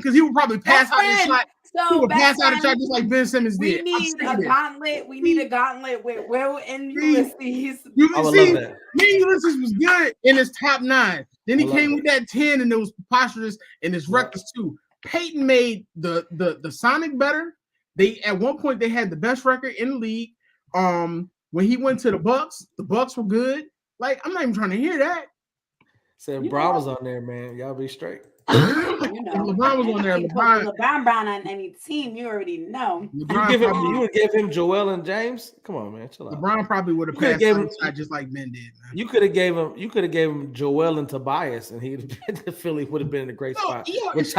because he would probably pass out his shot. He would pass out a shot just like Ben Simmons did. We need a gauntlet. We need a gauntlet with Will and Ulysses. Me and Ulysses was good in his top 9. Then he came with that 10 and it was preposterous and it's reckless too. Peyton made the Sonic better. They at one point they had the best record in the league. When he went to the Bucks were good. Like I'm not even trying to hear that. Said Brown was on there, man. Y'all be straight. LeBron was on there. LeBron Brown on any team, you already know. You would give him Joel and James. Come on, man. Chill out. LeBron probably would have passed him just like Ben did. Man. You could have gave him Joel and Tobias, and the Philly would have been in a great spot. With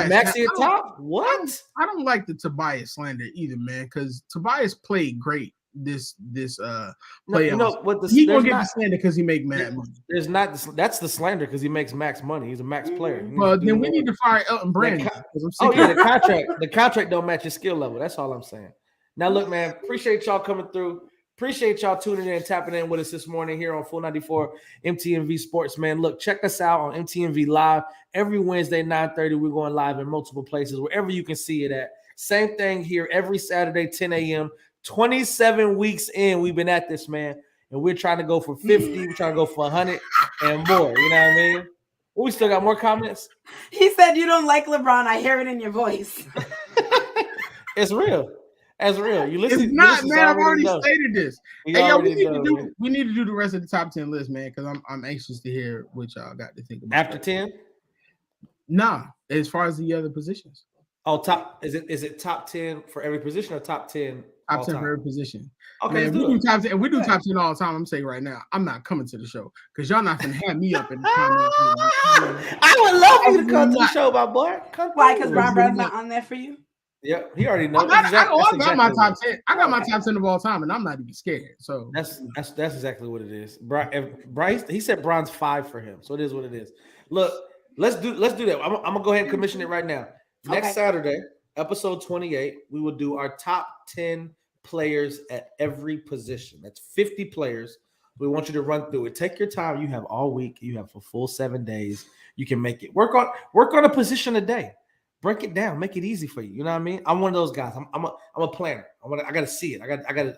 Maxey at top. What? I don't like the Tobias slander either, man, because Tobias played great. This playoffs. He gonna get the slander because he make mad money. That's the slander because he makes max money. He's a max player. Well, then we need to fire Elton Brandon. The contract don't match his skill level. That's all I'm saying. Now look, man, appreciate y'all coming through. Appreciate y'all tuning in and tapping in with us this morning here on 494 MTMV Sports, man. Look, check us out on MTMV Live every Wednesday 9:30. We're going live in multiple places wherever you can see it at. Same thing here every Saturday 10 a.m. 27 weeks in, we've been at this, man, and we're trying to go for 50. We're trying to go for 100 and more. You know what I mean? We still got more comments. He said you don't like LeBron. I hear it in your voice. It's real. It's real. You listen. It's not, man. I've already stated this. We need to do the rest of the top 10 list, man, because I'm anxious to hear what y'all got to think about. After 10? Nah, as far as the other positions. Oh, top is it top 10 for every position or top 10? Top 10 for every position. Okay, man, we do top 10, and we do top 10 all the time. I'm saying right now, I'm not coming to the show because y'all not gonna have me up in the comments. I would love you to come to the show, my boy. Why? Because Ron Brown's not on there for you. Yep, he already knows. I got my top 10. I got my top 10 of all time, and I'm not even scared. So that's exactly what it is. Bryce, he said bronze 5 for him, so it is what it is. Look, let's do that. I'm gonna go ahead and commission it right now. Next Saturday, episode 28, we will do our top 10 players at every position. That's 50 players. We want you to run through it. Take your time. You have all week. You have a full 7 days. You can make it. Work on a position a day. Break it down. Make it easy for you. You know what I mean? I'm one of those guys. I'm a planner. I gotta see it. I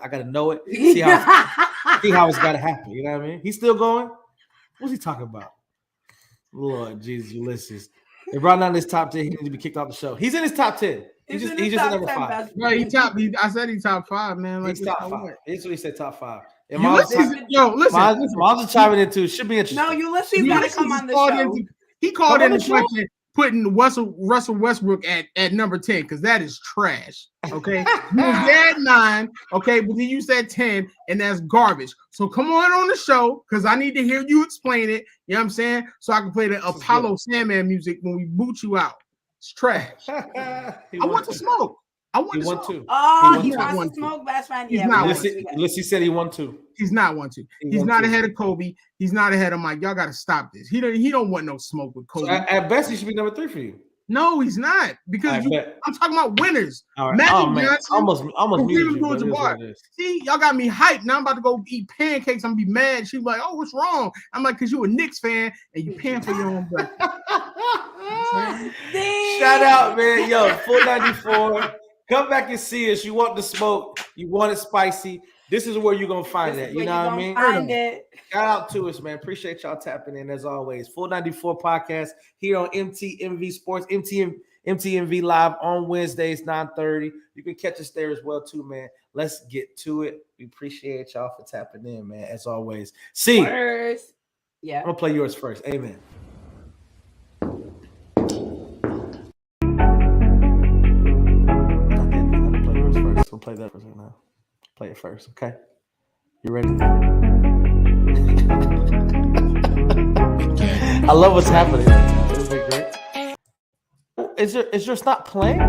gotta know it. See how it's gotta happen. You know what I mean? He's still going. What's he talking about? Lord Jesus, Ulysses. They brought down this top 10. He needs to be kicked off the show. He's in his top 10. He's just in number 5. No, I said he top 5, man. Like, he's top 5. That's what he said, top 5. Miles is chiming in too. Should be interesting. No, Ulysses gotta come on the show. He called in the question, putting Russell Westbrook at number 10 because that is trash. Okay, you was there at 9. Okay, but then you said 10, and that's garbage. So come on the show because I need to hear you explain it. You know what I'm saying? So I can play the Apollo Sandman music when we boot you out. It's trash. I want to smoke. I want to smoke. Oh, he wants to smoke. Best friend. Yeah. Listen, said he want to. He's not want to. He's not ahead of Kobe. He's not ahead of Mike. Y'all got to stop this. He don't want no smoke with Kobe. So at best, he should be number 3 for you. No, he's not because I'm talking about winners. All right. Magic Johnson. Almost muted you. See, y'all got me hyped. Now I'm about to go eat pancakes. I'm gonna be mad. She's like, "Oh, what's wrong?" I'm like, "Cause you a Knicks fan and you paying for your own blood." Shout out, man. Yo, Full 94. Come back and see us. You want the smoke? You want it spicy? This is where you're gonna find it. You know what I mean? Find it. Shout out to us, man. Appreciate y'all tapping in as always. Full 94 podcast here on MTMV Sports, MTMV Live on Wednesdays, 9:30. You can catch us there as well, too, man. Let's get to it. We appreciate y'all for tapping in, man, as always. See, yeah. I'm gonna play yours first. Amen. We'll play that for now. Play it first, okay? You ready? I love what's happening. Isn't it great? Is yours not playing?